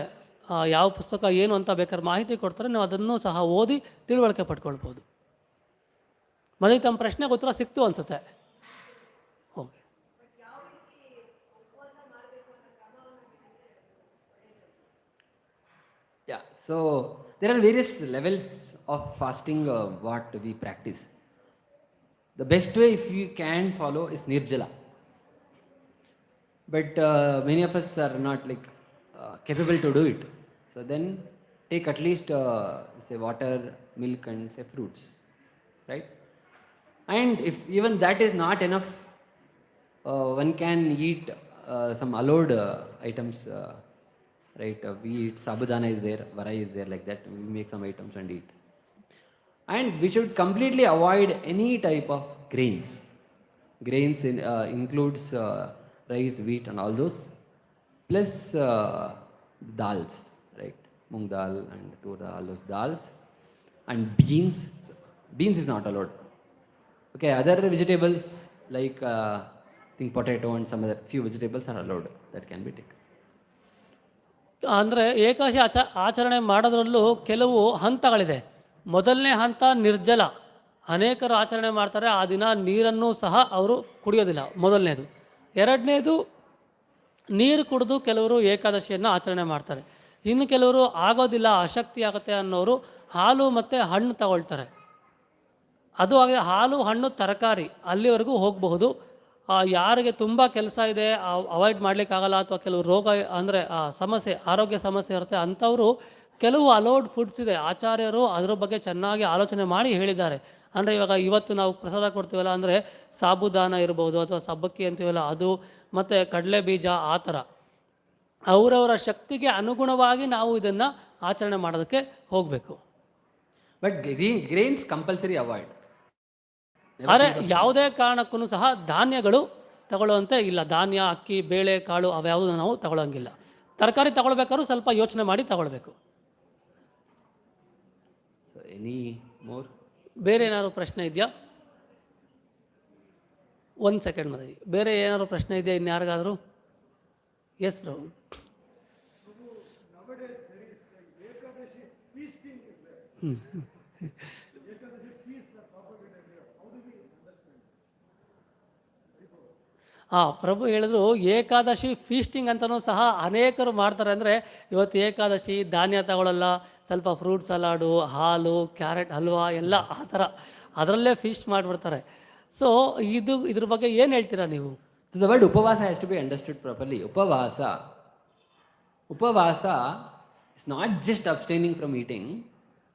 ಯಾವ ಪುಸ್ತಕ ಏನು ಅಂತ ಬೇಕಾದ್ರೆ ಮಾಹಿತಿ ಕೊಡ್ತಾರೆ, ನೀವು ಅದನ್ನು ಸಹ ಓದಿ ತಿಳುವಳಿಕೆ ಪಡ್ಕೊಳ್ಬೋದು. ಮತ್ತೆ ತಮ್ಮ ಪ್ರಶ್ನೆಗೆ ಉತ್ತರ ಸಿಕ್ತು ಅನಿಸುತ್ತೆ. Okay. Yeah, so there are various levels of fasting what we practice. The best way if you can follow is nirjala. But many of us are not capable to do it. So then take at least say water, milk and say fruits, right? And if even that is not enough, one can eat some allowed items, right? We eat sabudana is there, varai is there, like that. We make some items and eat. And we should completely avoid any type of grains. Grains includes rice, wheat and all those, plus dals, right? Moong dal and tur dal, all those dals, and beans. Beans is not allowed. Okay, other vegetables like think potato and some other few vegetables are allowed, that can be taken. ಅಂದರೆ ಏಕಾದಶಿ ಆಚರಣೆ ಮಾಡೋದ್ರಲ್ಲೂ ಕೆಲವು ಹಂತಗಳಿದೆ. ಮೊದಲನೇ ಹಂತ ನಿರ್ಜಲ. ಅನೇಕರು ಆಚರಣೆ ಮಾಡ್ತಾರೆ, ಆ ದಿನ ನೀರನ್ನು ಸಹ ಅವರು ಕುಡಿಯೋದಿಲ್ಲ, ಮೊದಲನೇದು. ಎರಡನೇದು ನೀರು ಕುಡಿದು ಕೆಲವರು ಏಕಾದಶಿಯನ್ನು ಆಚರಣೆ ಮಾಡ್ತಾರೆ. ಇನ್ನು ಕೆಲವರು ಆಗೋದಿಲ್ಲ, ಅಶಕ್ತಿ ಆಗುತ್ತೆ ಅನ್ನೋರು ಹಾಲು ಮತ್ತು ಹಣ್ಣು ತಗೊಳ್ತಾರೆ. ಅದು ಹಾಗೆ ಹಾಲು, ಹಣ್ಣು, ತರಕಾರಿ ಅಲ್ಲಿವರೆಗೂ ಹೋಗಬಹುದು. ಯಾರಿಗೆ ತುಂಬ ಕೆಲಸ ಇದೆ, ಅವಾಯ್ಡ್ ಮಾಡಲಿಕ್ಕಾಗಲ್ಲ, ಅಥವಾ ಕೆಲವು ರೋಗ ಅಂದರೆ ಸಮಸ್ಯೆ, ಆರೋಗ್ಯ ಸಮಸ್ಯೆ ಇರುತ್ತೆ, ಅಂಥವರು ಕೆಲವು ಅಲೌಡ್ ಫುಡ್ಸ್ ಇದೆ, ಆಚಾರ್ಯರು ಅದರ ಬಗ್ಗೆ ಚೆನ್ನಾಗಿ ಆಲೋಚನೆ ಮಾಡಿ ಹೇಳಿದ್ದಾರೆ. ಅಂದರೆ ಇವಾಗ ಇವತ್ತು ನಾವು ಪ್ರಸಾದ ಕೊಡ್ತೀವಲ್ಲ, ಅಂದರೆ ಸಾಬುದಾನ ಇರ್ಬೋದು ಅಥವಾ ಸಬ್ಬಕ್ಕಿ ಅಂತೀವಲ್ಲ ಅದು, ಮತ್ತು ಕಡಲೆ ಬೀಜ, ಆ ಥರ ಅವರವರ ಶಕ್ತಿಗೆ ಅನುಗುಣವಾಗಿ ನಾವು ಇದನ್ನು ಆಚರಣೆ ಮಾಡೋದಕ್ಕೆ ಹೋಗಬೇಕು. But grains compulsory avoid. ಆದರೆ ಯಾವುದೇ ಕಾರಣಕ್ಕೂ ಸಹ ಧಾನ್ಯಗಳು ತಗೊಳ್ಳುವಂತೆ ಇಲ್ಲ. ಧಾನ್ಯ, ಅಕ್ಕಿ, ಬೇಳೆ, ಕಾಳು ಅವ್ಯಾವುದೂ ನಾವು ತಗೊಳ್ಳೋಂಗಿಲ್ಲ. ತರಕಾರಿ ತಗೊಳ್ಬೇಕಾದ್ರೂ ಸ್ವಲ್ಪ ಯೋಚನೆ ಮಾಡಿ ತಗೊಳ್ಬೇಕು. Any more? ಬೇರೆ ಏನಾದ್ರು ಪ್ರಶ್ನೆ ಇದೆಯಾ? ಒಂದು ಸೆಕೆಂಡ್ ಮದಿ. ಬೇರೆ ಏನಾದ್ರು ಪ್ರಶ್ನೆ ಇದೆಯಾ ಇನ್ಯಾರಿಗಾದರೂ? ಎಸ್ ಪ್ರಭು. ಪ್ರಭು ಹೇಳಿದ್ರು ಏಕಾದಶಿ ಫೀಸ್ಟಿಂಗ್ ಅಂತಲೂ ಸಹ ಅನೇಕರು ಮಾಡ್ತಾರೆ. ಅಂದರೆ ಇವತ್ತು ಏಕಾದಶಿ, ಧಾನ್ಯ ತಗೊಳ್ಳಲ್ಲ, ಸ್ವಲ್ಪ ಫ್ರೂಟ್ ಸಲಾಡು, ಹಾಲು, ಕ್ಯಾರೆಟ್ ಹಲ್ವಾ ಎಲ್ಲ ಆ ಥರ ಅದರಲ್ಲೇ ಫೀಸ್ಟ್ ಮಾಡಿಬಿಡ್ತಾರೆ. ಸೊ ಇದ್ರ ಬಗ್ಗೆ ಏನು ಹೇಳ್ತೀರಾ ನೀವು? The word upavasa has to be understood properly. Upavasa is not just abstaining from eating.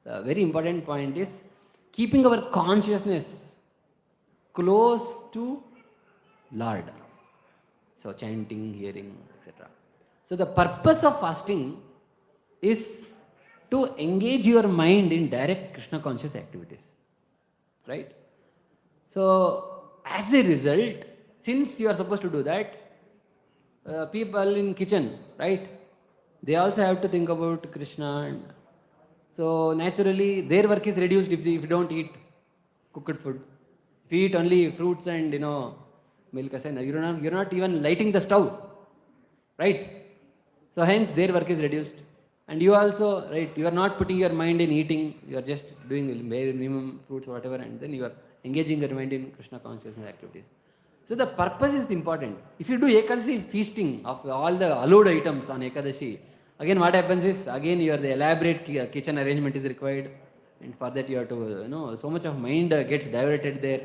The very important point is keeping our consciousness close to Lord. So chanting, hearing, etc. So the purpose of fasting is to engage your mind in direct Krishna conscious activities. Right? So as a result, since you are supposed to do that, people in kitchen, right, they also have to think about Krishna, and so naturally their work is reduced if you don't eat cooked food. If you eat only fruits and milk, you're not even lighting the stove, right? So hence their work is reduced, and you also, right, you are not putting your mind in eating, you are just doing bare minimum fruits, whatever, and then you are engaging your mind in Krishna consciousness activities. So the purpose is important. If you do Ekadashi feasting of all the allowed items on Ekadashi, again what happens is, again the elaborate kitchen arrangement is required, and for that you have to, so much of mind gets diverted there,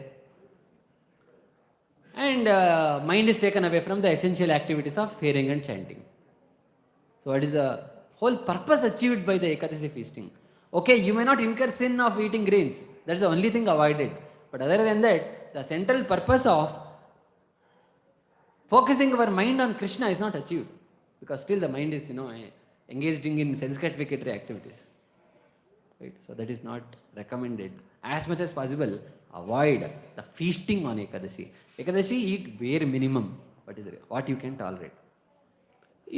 and mind is taken away from the essential activities of hearing and chanting. So what is the whole purpose achieved by the Ekadashi feasting? Okay, you may not incur sin of eating grains, that's the only thing avoided, but other than that, the central purpose of focusing our mind on Krishna is not achieved, because still the mind is engaging in sense gratificatory activities, right? So that is not recommended. As much as possible, avoid the feasting on Ekadashi. Ekadashi, eat bare minimum, what you can tolerate.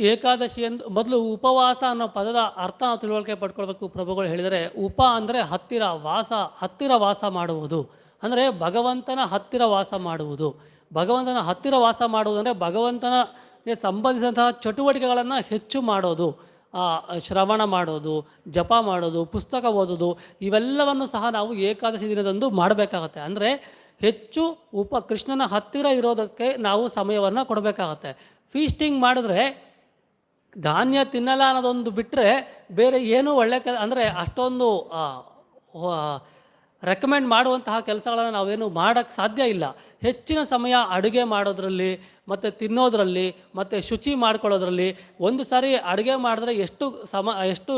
Ekadashi ಎಂದು ಮೊದಲು ಉಪವಾಸ ಅನ್ನೋ ಪದದ ಅರ್ಥ ನಾವು ತಿಳುವಳಿಕೆ ಪಡ್ಕೊಳ್ಬೇಕು. ಪ್ರಭುಗಳು ಹೇಳಿದರೆ ಉಪ ಅಂದರೆ ಹತ್ತಿರ, ವಾಸ ಮಾಡುವುದು ಅಂದರೆ ಭಗವಂತನ ಹತ್ತಿರ ವಾಸ ಮಾಡುವುದು. ಭಗವಂತನ ಹತ್ತಿರ ವಾಸ ಮಾಡುವುದಂದರೆ ಭಗವಂತನಿಗೆ ಸಂಬಂಧಿಸಿದಂತಹ ಚಟುವಟಿಕೆಗಳನ್ನು ಹೆಚ್ಚು ಮಾಡೋದು, ಶ್ರವಣ ಮಾಡೋದು, ಜಪ ಮಾಡೋದು, ಪುಸ್ತಕ ಓದೋದು, ಇವೆಲ್ಲವನ್ನು ಸಹ ನಾವು ಏಕಾದಶಿ ದಿನದಂದು ಮಾಡಬೇಕಾಗತ್ತೆ. ಅಂದರೆ ಹೆಚ್ಚು ಕೃಷ್ಣನ ಹತ್ತಿರ ಇರೋದಕ್ಕೆ ನಾವು ಸಮಯವನ್ನು ಕೊಡಬೇಕಾಗತ್ತೆ. ಫೀಸ್ಟಿಂಗ್ ಮಾಡಿದ್ರೆ ಧಾನ್ಯ ತಿನ್ನಲ್ಲ ಅನ್ನೋದೊಂದು ಬಿಟ್ಟರೆ ಬೇರೆ ಏನೂ ಒಳ್ಳೆ ಅಂದರೆ ಅಷ್ಟೊಂದು ರೆಕಮೆಂಡ್ ಮಾಡುವಂತಹ ಕೆಲಸಗಳನ್ನು ನಾವೇನು ಮಾಡೋಕ್ಕೆ ಸಾಧ್ಯ ಇಲ್ಲ. ಹೆಚ್ಚಿನ ಸಮಯ ಅಡುಗೆ ಮಾಡೋದ್ರಲ್ಲಿ ಮತ್ತು ತಿನ್ನೋದ್ರಲ್ಲಿ ಮತ್ತು ಶುಚಿ ಮಾಡ್ಕೊಳ್ಳೋದ್ರಲ್ಲಿ. ಒಂದು ಸಾರಿ ಅಡುಗೆ ಮಾಡಿದ್ರೆ ಎಷ್ಟು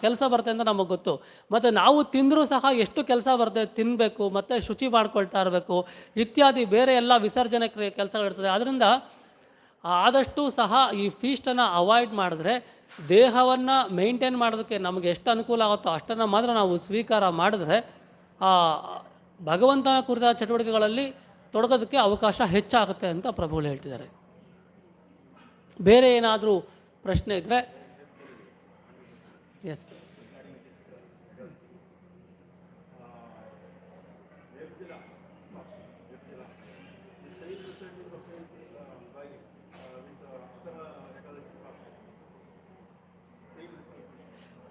ಕೆಲಸ ಬರುತ್ತೆ ಅಂತ ನಮಗೆ ಗೊತ್ತು. ಮತ್ತು ನಾವು ತಿಂದರೂ ಸಹ ಎಷ್ಟು ಕೆಲಸ ಬರುತ್ತೆ, ತಿನ್ನಬೇಕು ಮತ್ತು ಶುಚಿ ಮಾಡ್ಕೊಳ್ತಾ ಇರಬೇಕು ಇತ್ಯಾದಿ ಬೇರೆ ಎಲ್ಲ ವಿಸರ್ಜನೆ ಕೆಲಸಗಳಿರ್ತದೆ. ಆದ್ದರಿಂದ ಆದಷ್ಟು ಸಹ ಈ ಫೀಸ್ಟನ್ನು ಅವಾಯ್ಡ್ ಮಾಡಿದ್ರೆ ದೇಹವನ್ನು ಮೇಂಟೈನ್ ಮಾಡೋದಕ್ಕೆ ನಮಗೆ ಎಷ್ಟು ಅನುಕೂಲ ಆಗುತ್ತೋ ಅಷ್ಟನ್ನು ಮಾತ್ರ ನಾವು ಸ್ವೀಕಾರ ಮಾಡಿದ್ರೆ ಭಗವಂತನ ಕುರಿತ ಚಟುವಟಿಕೆಗಳಲ್ಲಿ ತೊಡಗೋದಕ್ಕೆ ಅವಕಾಶ ಹೆಚ್ಚಾಗುತ್ತೆ ಅಂತ ಪ್ರಭುಗಳು ಹೇಳ್ತಿದ್ದಾರೆ. ಬೇರೆ ಏನಾದರೂ ಪ್ರಶ್ನೆ ಇದ್ದರೆ? ಎಸ್.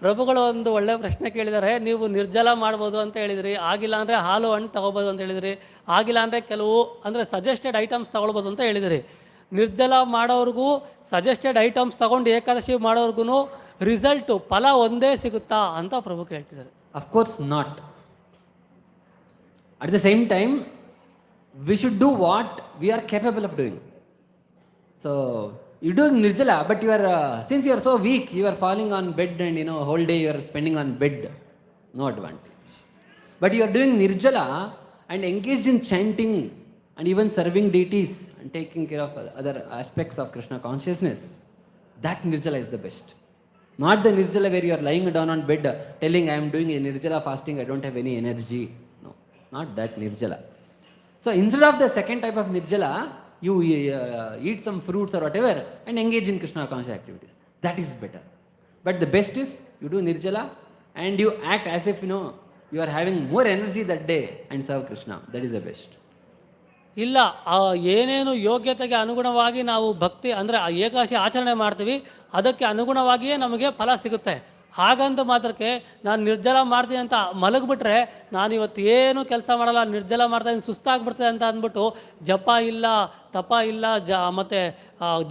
ಪ್ರಭುಗಳು ಒಂದು ಒಳ್ಳೆಯ ಪ್ರಶ್ನೆ ಕೇಳಿದ್ದಾರೆ. ನೀವು ನಿರ್ಜಲ ಮಾಡ್ಬೋದು ಅಂತ ಹೇಳಿದ್ರಿ, ಆಗಿಲ್ಲ ಅಂದರೆ ಹಾಲು ಹಣ್ಣು ತೊಗೋಬೋದು ಅಂತ ಹೇಳಿದ್ರಿ, ಆಗಿಲ್ಲ ಅಂದರೆ ಕೆಲವು ಅಂದರೆ ಸಜೆಸ್ಟೆಡ್ ಐಟಮ್ಸ್ ತೊಗೊಳ್ಬೋದು ಅಂತ ಹೇಳಿದಿರಿ. ನಿರ್ಜಲ ಮಾಡೋರಿಗೂ ಸಜೆಸ್ಟೆಡ್ ಐಟಮ್ಸ್ ತೊಗೊಂಡು ಏಕಾದಶಿ ಮಾಡೋರ್ಗು ರಿಸಲ್ಟು ಫಲ ಒಂದೇ ಸಿಗುತ್ತಾ ಅಂತ ಪ್ರಭು ಕೇಳ್ತಿದ್ದಾರೆ. Of course not. At the same time we should do what we are capable of doing. So you do nirjala, but you are since you are so weak, you are falling on bed and whole day you are spending on bed. No advantage. But you are doing nirjala and engaged in chanting and even serving deities and taking care of other aspects of Krishna consciousness. That nirjala is the best. Not the nirjala where you are lying down on bed telling I am doing a nirjala fasting, I don't have any energy. No, not that nirjala. So instead of the second type of nirjala, you eat some fruits or whatever and engage in Krishna conscious activities. That is better. But the best is you do nirjala and you act as if you are having more energy that day and serve Krishna. That is the best. ಇಲ್ಲ, ಏನೇನು ಯೋಗ್ಯತೆಗೆ ಅನುಗುಣವಾಗಿ ನಾವು ಭಕ್ತಿ ಅಂದರೆ ಏಕಾದಶಿ ಆಚರಣೆ ಮಾಡ್ತೀವಿ, ಅದಕ್ಕೆ ಅನುಗುಣವಾಗಿಯೇ ನಮಗೆ ಫಲ ಸಿಗುತ್ತೆ. ಹಾಗಂತ ಮಾತ್ರಕ್ಕೆ ನಾನು ನಿರ್ಜಲ ಮಾಡ್ತೀನಿ ಅಂತ ಮಲಗಿಬಿಟ್ರೆ ನಾನು ಇವತ್ತು ಏನು ಕೆಲಸ ಮಾಡಲ್ಲ, ನಿರ್ಜಲ ಮಾಡ್ತಾಯಿದ್ದೀನಿ, ಸುಸ್ತಾಗ್ಬಿಡ್ತದೆ ಅಂತ ಅಂದ್ಬಿಟ್ಟು ಜಪ ಇಲ್ಲ, ತಪ ಇಲ್ಲ, ಮತ್ತು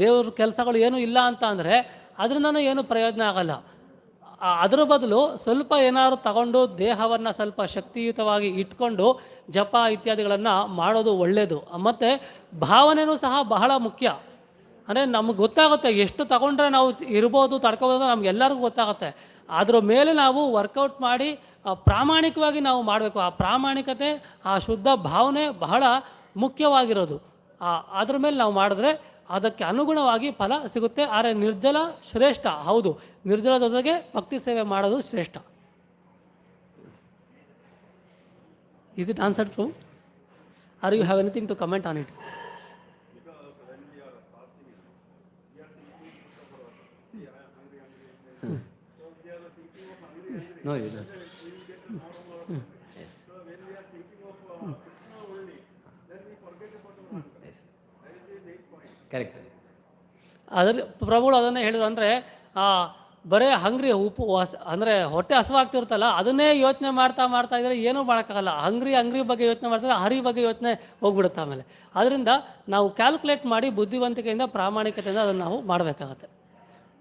ದೇವ್ರ ಕೆಲಸಗಳು ಏನೂ ಇಲ್ಲ ಅಂತ ಅಂದರೆ ಅದರಿಂದನೂ ಏನು ಪ್ರಯೋಜನ ಆಗಲ್ಲ. ಅದರ ಬದಲು ಸ್ವಲ್ಪ ಏನಾದ್ರು ತಗೊಂಡು ದೇಹವನ್ನು ಸ್ವಲ್ಪ ಶಕ್ತಿಯುತವಾಗಿ ಇಟ್ಕೊಂಡು ಜಪ ಇತ್ಯಾದಿಗಳನ್ನು ಮಾಡೋದು ಒಳ್ಳೆಯದು. ಮತ್ತು ಭಾವನೆಯೂ ಸಹ ಬಹಳ ಮುಖ್ಯ. ಅಂದರೆ ನಮಗೆ ಗೊತ್ತಾಗುತ್ತೆ ಎಷ್ಟು ತಗೊಂಡ್ರೆ ನಾವು ಇರ್ಬೋದು, ತಡ್ಕೋಬೋದು, ನಮಗೆಲ್ಲರಿಗೂ ಗೊತ್ತಾಗುತ್ತೆ. ಅದ್ರ ಮೇಲೆ ನಾವು ವರ್ಕೌಟ್ ಮಾಡಿ ಪ್ರಾಮಾಣಿಕವಾಗಿ ನಾವು ಮಾಡಬೇಕು. ಆ ಪ್ರಾಮಾಣಿಕತೆ, ಆ ಶುದ್ಧ ಭಾವನೆ ಬಹಳ ಮುಖ್ಯವಾಗಿರೋದು. ಅದ್ರ ಮೇಲೆ ನಾವು ಮಾಡಿದ್ರೆ ಅದಕ್ಕೆ ಅನುಗುಣವಾಗಿ ಫಲ ಸಿಗುತ್ತೆ. ಆದರೆ ನಿರ್ಜಲ ಶ್ರೇಷ್ಠ, ಹೌದು, ನಿರ್ಜಲ ಜೊತೆಗೆ ಭಕ್ತಿ ಸೇವೆ ಮಾಡೋದು ಶ್ರೇಷ್ಠ. Is it answered, Prabhu? Or you have anything to comment on it? No, you don't. Correct. ಅದರಲ್ಲಿ ಪ್ರಭುಗಳು ಅದನ್ನೇ ಹೇಳಿದ್ರು. ಅಂದರೆ ಬರೀ ಹಂಗ್ರಿ ಅಂದರೆ ಹೊಟ್ಟೆ ಹಸುವಾಗ್ತಿರುತ್ತಲ್ಲ, ಅದನ್ನೇ ಯೋಚನೆ ಮಾಡ್ತಾ ಇದ್ರೆ ಏನೂ ಮಾಡೋಕ್ಕಾಗಲ್ಲ. ಹಂಗ್ರಿ ಬಗ್ಗೆ ಯೋಚನೆ ಮಾಡ್ತಾರೆ, ಹರಿ ಬಗ್ಗೆ ಯೋಚನೆ ಹೋಗ್ಬಿಡುತ್ತೆ ಆಮೇಲೆ. ಅದರಿಂದ ನಾವು ಕ್ಯಾಲ್ಕುಲೇಟ್ ಮಾಡಿ ಬುದ್ಧಿವಂತಿಕೆಯಿಂದ ಪ್ರಾಮಾಣಿಕತೆಯಿಂದ ಅದನ್ನು ನಾವು ಮಾಡಬೇಕಾಗತ್ತೆ.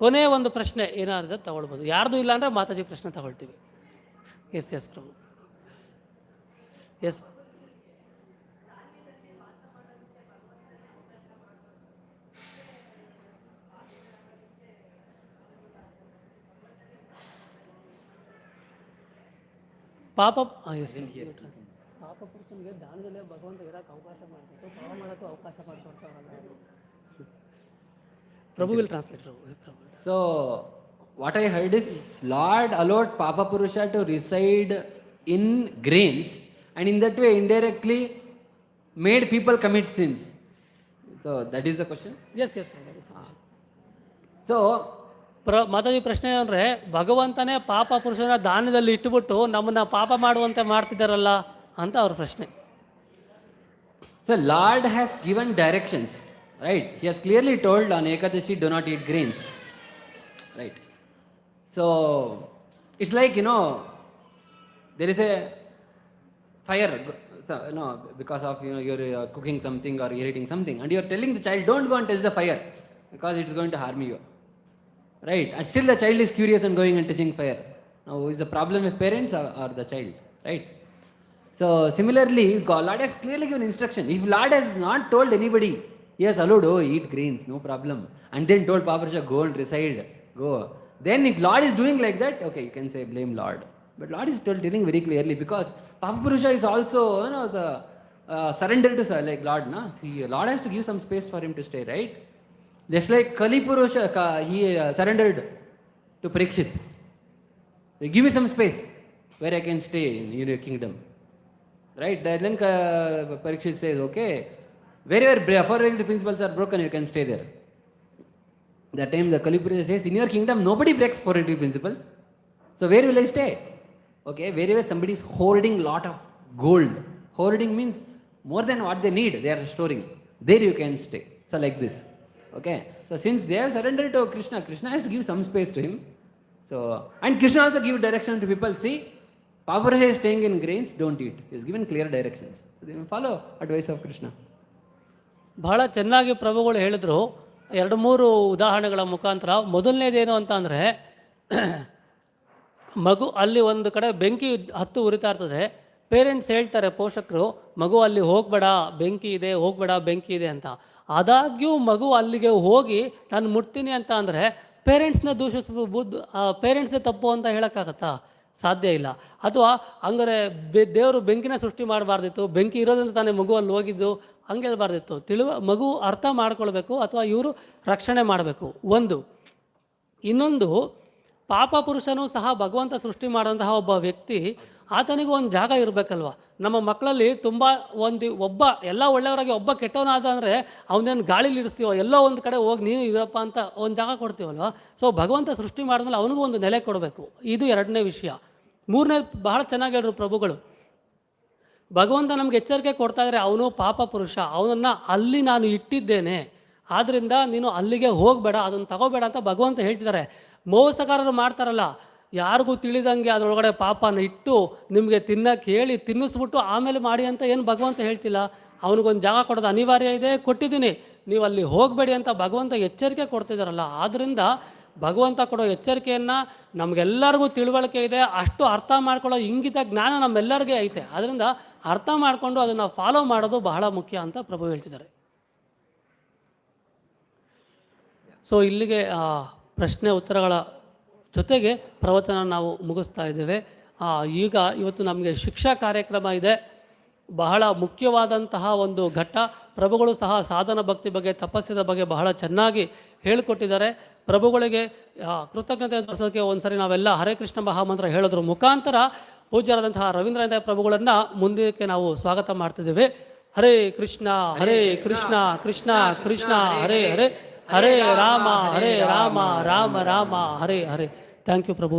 ಕೊನೆಯ ಒಂದು ಪ್ರಶ್ನೆ ಏನಾದರೂ ತಗೊಳ್ಬೋದು, ಯಾರ್ದು ಇಲ್ಲ ಅಂದರೆ ಮಾತಾಜಿ ಪ್ರಶ್ನೆ ತಗೊಳ್ತೀವಿ. ಎಸ್ ಪ್ರಭು. ಎಸ್ ಪಾಪ ಪುರುಷನಿಗೆ ದಾನದಲ್ಲೇ ಭಗವಂತ ಇರೋಕ್ಕೆ ಅವಕಾಶ ಮಾಡಬೇಕು, ಪಾಪ ಮಾಡೋಕ್ಕೂ ಅವಕಾಶ ಮಾಡಿಕೊಡ್ತಾರಲ್ಲ. Prabhu will translate. So what I heard is Lord allowed Papa Purusha to reside in grains and in that way indirectly made people commit sins. So that is the question. Yes. So Mataji ಪ್ರಶ್ನೆ ಅಂದರೆ ಭಗವಂತನೇ ಪಾಪ ಪುರುಷನ ದಾನದಲ್ಲಿ ಇಟ್ಟುಬಿಟ್ಟು ನಮ್ಮನ್ನು ಪಾಪ ಮಾಡುವಂತೆ ಮಾಡ್ತಿದ್ದಾರಲ್ಲ ಅಂತ ಅವ್ರ ಪ್ರಶ್ನೆ. So Lord has given directions, right? He has clearly told on Ekadashi do not eat grains, right? So it's like there is a fire, because of you're cooking something or you're eating something and you're telling the child don't go and touch the fire because it's going to harm you. Right, and still the child is curious and going and touching fire. Now, is the problem with parents or the child? Right. So similarly, Lord has clearly given instruction. If Lord has not told anybody, He has allowed, eat grains, no problem, and then told Papa Purusha go and reside, go. Then if Lord is doing like that, okay, you can say blame Lord. But Lord is telling very clearly because Papa Purusha is also surrendered to like Lord. Lord has to give some space for him to stay, right? Just like Kali Purusha, he surrendered to Parikshit. Give me some space where I can stay in your kingdom. Right? Then Parikshit says, okay, wherever four principles are broken, you can stay there. That time the Kali Purusha says, in your kingdom, nobody breaks 480 principles. So where will I stay? Okay, wherever somebody is hoarding lot of gold. Hoarding means more than what they need, they are storing. There you can stay. So like this. Okay, so since they have surrendered to Krishna, Krishna has to give some space to him. So, and Krishna also give direction to people. See, Papa Purusha is staying in grains, don't eat. He has given clear directions. So they will follow advice of Krishna. ಬಹಳ ಚೆನ್ನಾಗಿ ಪ್ರಭುಗಳು ಹೇಳಿದ್ರು 2-3 ಉದಾಹರಣೆಗಳ ಮುಖಾಂತರ. ಮೊದಲನೇದೇನು ಅಂತ ಅಂದರೆ, ಮಗು ಅಲ್ಲಿ ಒಂದು ಕಡೆ ಬೆಂಕಿ ಹತ್ತು ಉರಿತಾ ಇರ್ತದೆ. ಪೇರೆಂಟ್ಸ್ ಹೇಳ್ತಾರೆ, ಪೋಷಕರು, ಮಗು ಅಲ್ಲಿ ಹೋಗಬೇಡ ಬೆಂಕಿ ಇದೆ ಅಂತ. ಆದಾಗ್ಯೂ ಮಗು ಅಲ್ಲಿಗೆ ಹೋಗಿ ನಾನು ಮುಟ್ತೀನಿ ಅಂತ ಅಂದರೆ ಪೇರೆಂಟ್ಸ್ನ ದೂಷಿಸ್ಬೋದು, ಪೇರೆಂಟ್ಸ್ನೇ ತಪ್ಪು ಅಂತ ಹೇಳೋಕ್ಕಾಗತ್ತಾ? ಸಾಧ್ಯ ಇಲ್ಲ. ಅಥವಾ ಹಂಗಾರೆ ದೇವರು ಬೆಂಕಿನ ಸೃಷ್ಟಿ ಮಾಡಬಾರ್ದಿತ್ತು, ಬೆಂಕಿ ಇರೋದ್ರಿಂದ ತಾನೇ ಮಗು ಅಲ್ಲಿ ಹೋಗಿದ್ದು, ಹಂಗೆ ಹೇಳ್ಬಾರ್ದಿತ್ತು. ಮಗು ಅರ್ಥ ಮಾಡ್ಕೊಳ್ಬೇಕು, ಅಥವಾ ಇವರು ರಕ್ಷಣೆ ಮಾಡಬೇಕು. ಒಂದು. ಇನ್ನೊಂದು, ಪಾಪ ಪುರುಷನೂ ಸಹ ಭಗವಂತ ಸೃಷ್ಟಿ ಮಾಡಿದಂತಹ ಒಬ್ಬ ವ್ಯಕ್ತಿ, ಆತನಿಗೂ ಒಂದು ಜಾಗ ಇರಬೇಕಲ್ವ. ನಮ್ಮ ಮಕ್ಕಳಲ್ಲಿ ತುಂಬ ಒಬ್ಬ ಎಲ್ಲ ಒಳ್ಳೆಯವರಾಗಿ ಒಬ್ಬ ಕೆಟ್ಟವನಾದ ಅಂದರೆ ಅವನೇನು ಗಾಳಿಲಿ ಇಡಿಸ್ತೀವೋ, ಎಲ್ಲೋ ಒಂದು ಕಡೆ ಹೋಗಿ ನೀನು ಇರಪ್ಪ ಅಂತ ಒಂದು ಜಾಗ ಕೊಡ್ತೀವಲ್ವ. ಸೊ ಭಗವಂತ ಸೃಷ್ಟಿ ಮಾಡಿದ್ಮೇಲೆ ಅವನಿಗೂ ಒಂದು ನೆಲೆ ಕೊಡಬೇಕು. ಇದು ಎರಡನೇ ವಿಷಯ. ಮೂರನೇ, ಬಹಳ ಚೆನ್ನಾಗಿ ಹೇಳಿದ್ರು ಪ್ರಭುಗಳು, ಭಗವಂತ ನಮ್ಗೆ ಎಚ್ಚರಿಕೆ ಕೊಡ್ತಾ ಇದ್ದಾರೆ, ಅವನು ಪಾಪ ಪುರುಷ, ಅವನನ್ನು ಅಲ್ಲಿ ನಾನು ಇಟ್ಟಿದ್ದೇನೆ, ಆದ್ದರಿಂದ ನೀನು ಅಲ್ಲಿಗೆ ಹೋಗಬೇಡ, ಅದನ್ನು ತಗೋಬೇಡ ಅಂತ ಭಗವಂತ ಹೇಳ್ತಿದ್ದಾರೆ. ಮೋಸಗಾರರು ಮಾಡ್ತಾರಲ್ಲ, ಯಾರಿಗೂ ತಿಳಿದಂಗೆ ಅದರೊಳಗಡೆ ಪಾಪನ ಇಟ್ಟು ನಿಮಗೆ ತಿನ್ನಕ್ಕೆ ಹೇಳಿ ತಿನ್ನಿಸ್ಬಿಟ್ಟು ಆಮೇಲೆ ಮಾಡಿ ಅಂತ ಏನು ಭಗವಂತ ಹೇಳ್ತಿಲ್ಲ. ಅವನಿಗೊಂದು ಜಾಗ ಕೊಡೋದು ಅನಿವಾರ್ಯ ಇದೆ, ಕೊಟ್ಟಿದ್ದೀನಿ, ನೀವು ಅಲ್ಲಿ ಹೋಗಬೇಡಿ ಅಂತ ಭಗವಂತ ಎಚ್ಚರಿಕೆ ಕೊಡ್ತಿದ್ದಾರಲ್ಲ. ಆದ್ದರಿಂದ ಭಗವಂತ ಕೊಡೋ ಎಚ್ಚರಿಕೆಯನ್ನು ನಮಗೆಲ್ಲರಿಗೂ ತಿಳುವಳಿಕೆ ಇದೆ, ಅಷ್ಟು ಅರ್ಥ ಮಾಡ್ಕೊಳ್ಳೋ ಇಂಗಿತ ಜ್ಞಾನ ನಮ್ಮೆಲ್ಲರಿಗೂ ಐತೆ. ಅದರಿಂದ ಅರ್ಥ ಮಾಡಿಕೊಂಡು ಅದನ್ನು ಫಾಲೋ ಮಾಡೋದು ಬಹಳ ಮುಖ್ಯ ಅಂತ ಪ್ರಭು ಹೇಳ್ತಿದ್ದಾರೆ. ಸೊ ಇಲ್ಲಿಗೆ ಪ್ರಶ್ನೆ ಉತ್ತರಗಳ ಜೊತೆಗೆ ಪ್ರವಚನ ನಾವು ಮುಗಿಸ್ತಾ ಇದ್ದೇವೆ. ಈಗ ಇವತ್ತು ನಮಗೆ ಶಿಕ್ಷಾ ಕಾರ್ಯಕ್ರಮ ಇದೆ, ಬಹಳ ಮುಖ್ಯವಾದಂತಹ ಒಂದು ಘಟ್ಟ. ಪ್ರಭುಗಳು ಸಹ ಸಾಧನ ಭಕ್ತಿ ಬಗ್ಗೆ, ತಪಸ್ಸಿನ ಬಗ್ಗೆ ಬಹಳ ಚೆನ್ನಾಗಿ ಹೇಳಿಕೊಟ್ಟಿದ್ದಾರೆ. ಪ್ರಭುಗಳಿಗೆ ಕೃತಜ್ಞತೆ ತೋರಿಸೋಕ್ಕೆ ಒಂದು ಸರಿ ನಾವೆಲ್ಲ ಹರೇ ಕೃಷ್ಣ ಮಹಾಮಂತ್ರ ಹೇಳೋದ್ರ ಮುಖಾಂತರ ಪೂಜ್ಯರಾದಂತಹ ರವೀಂದ್ರನಾಥ ಪ್ರಭುಗಳನ್ನು ಮುಂದಕ್ಕೆ ನಾವು ಸ್ವಾಗತ ಮಾಡ್ತಿದ್ದೇವೆ. Hare Krishna Krishna Krishna Hare Hare, Hare Rama Rama Rama Hare Hare. Thank you Prabhu.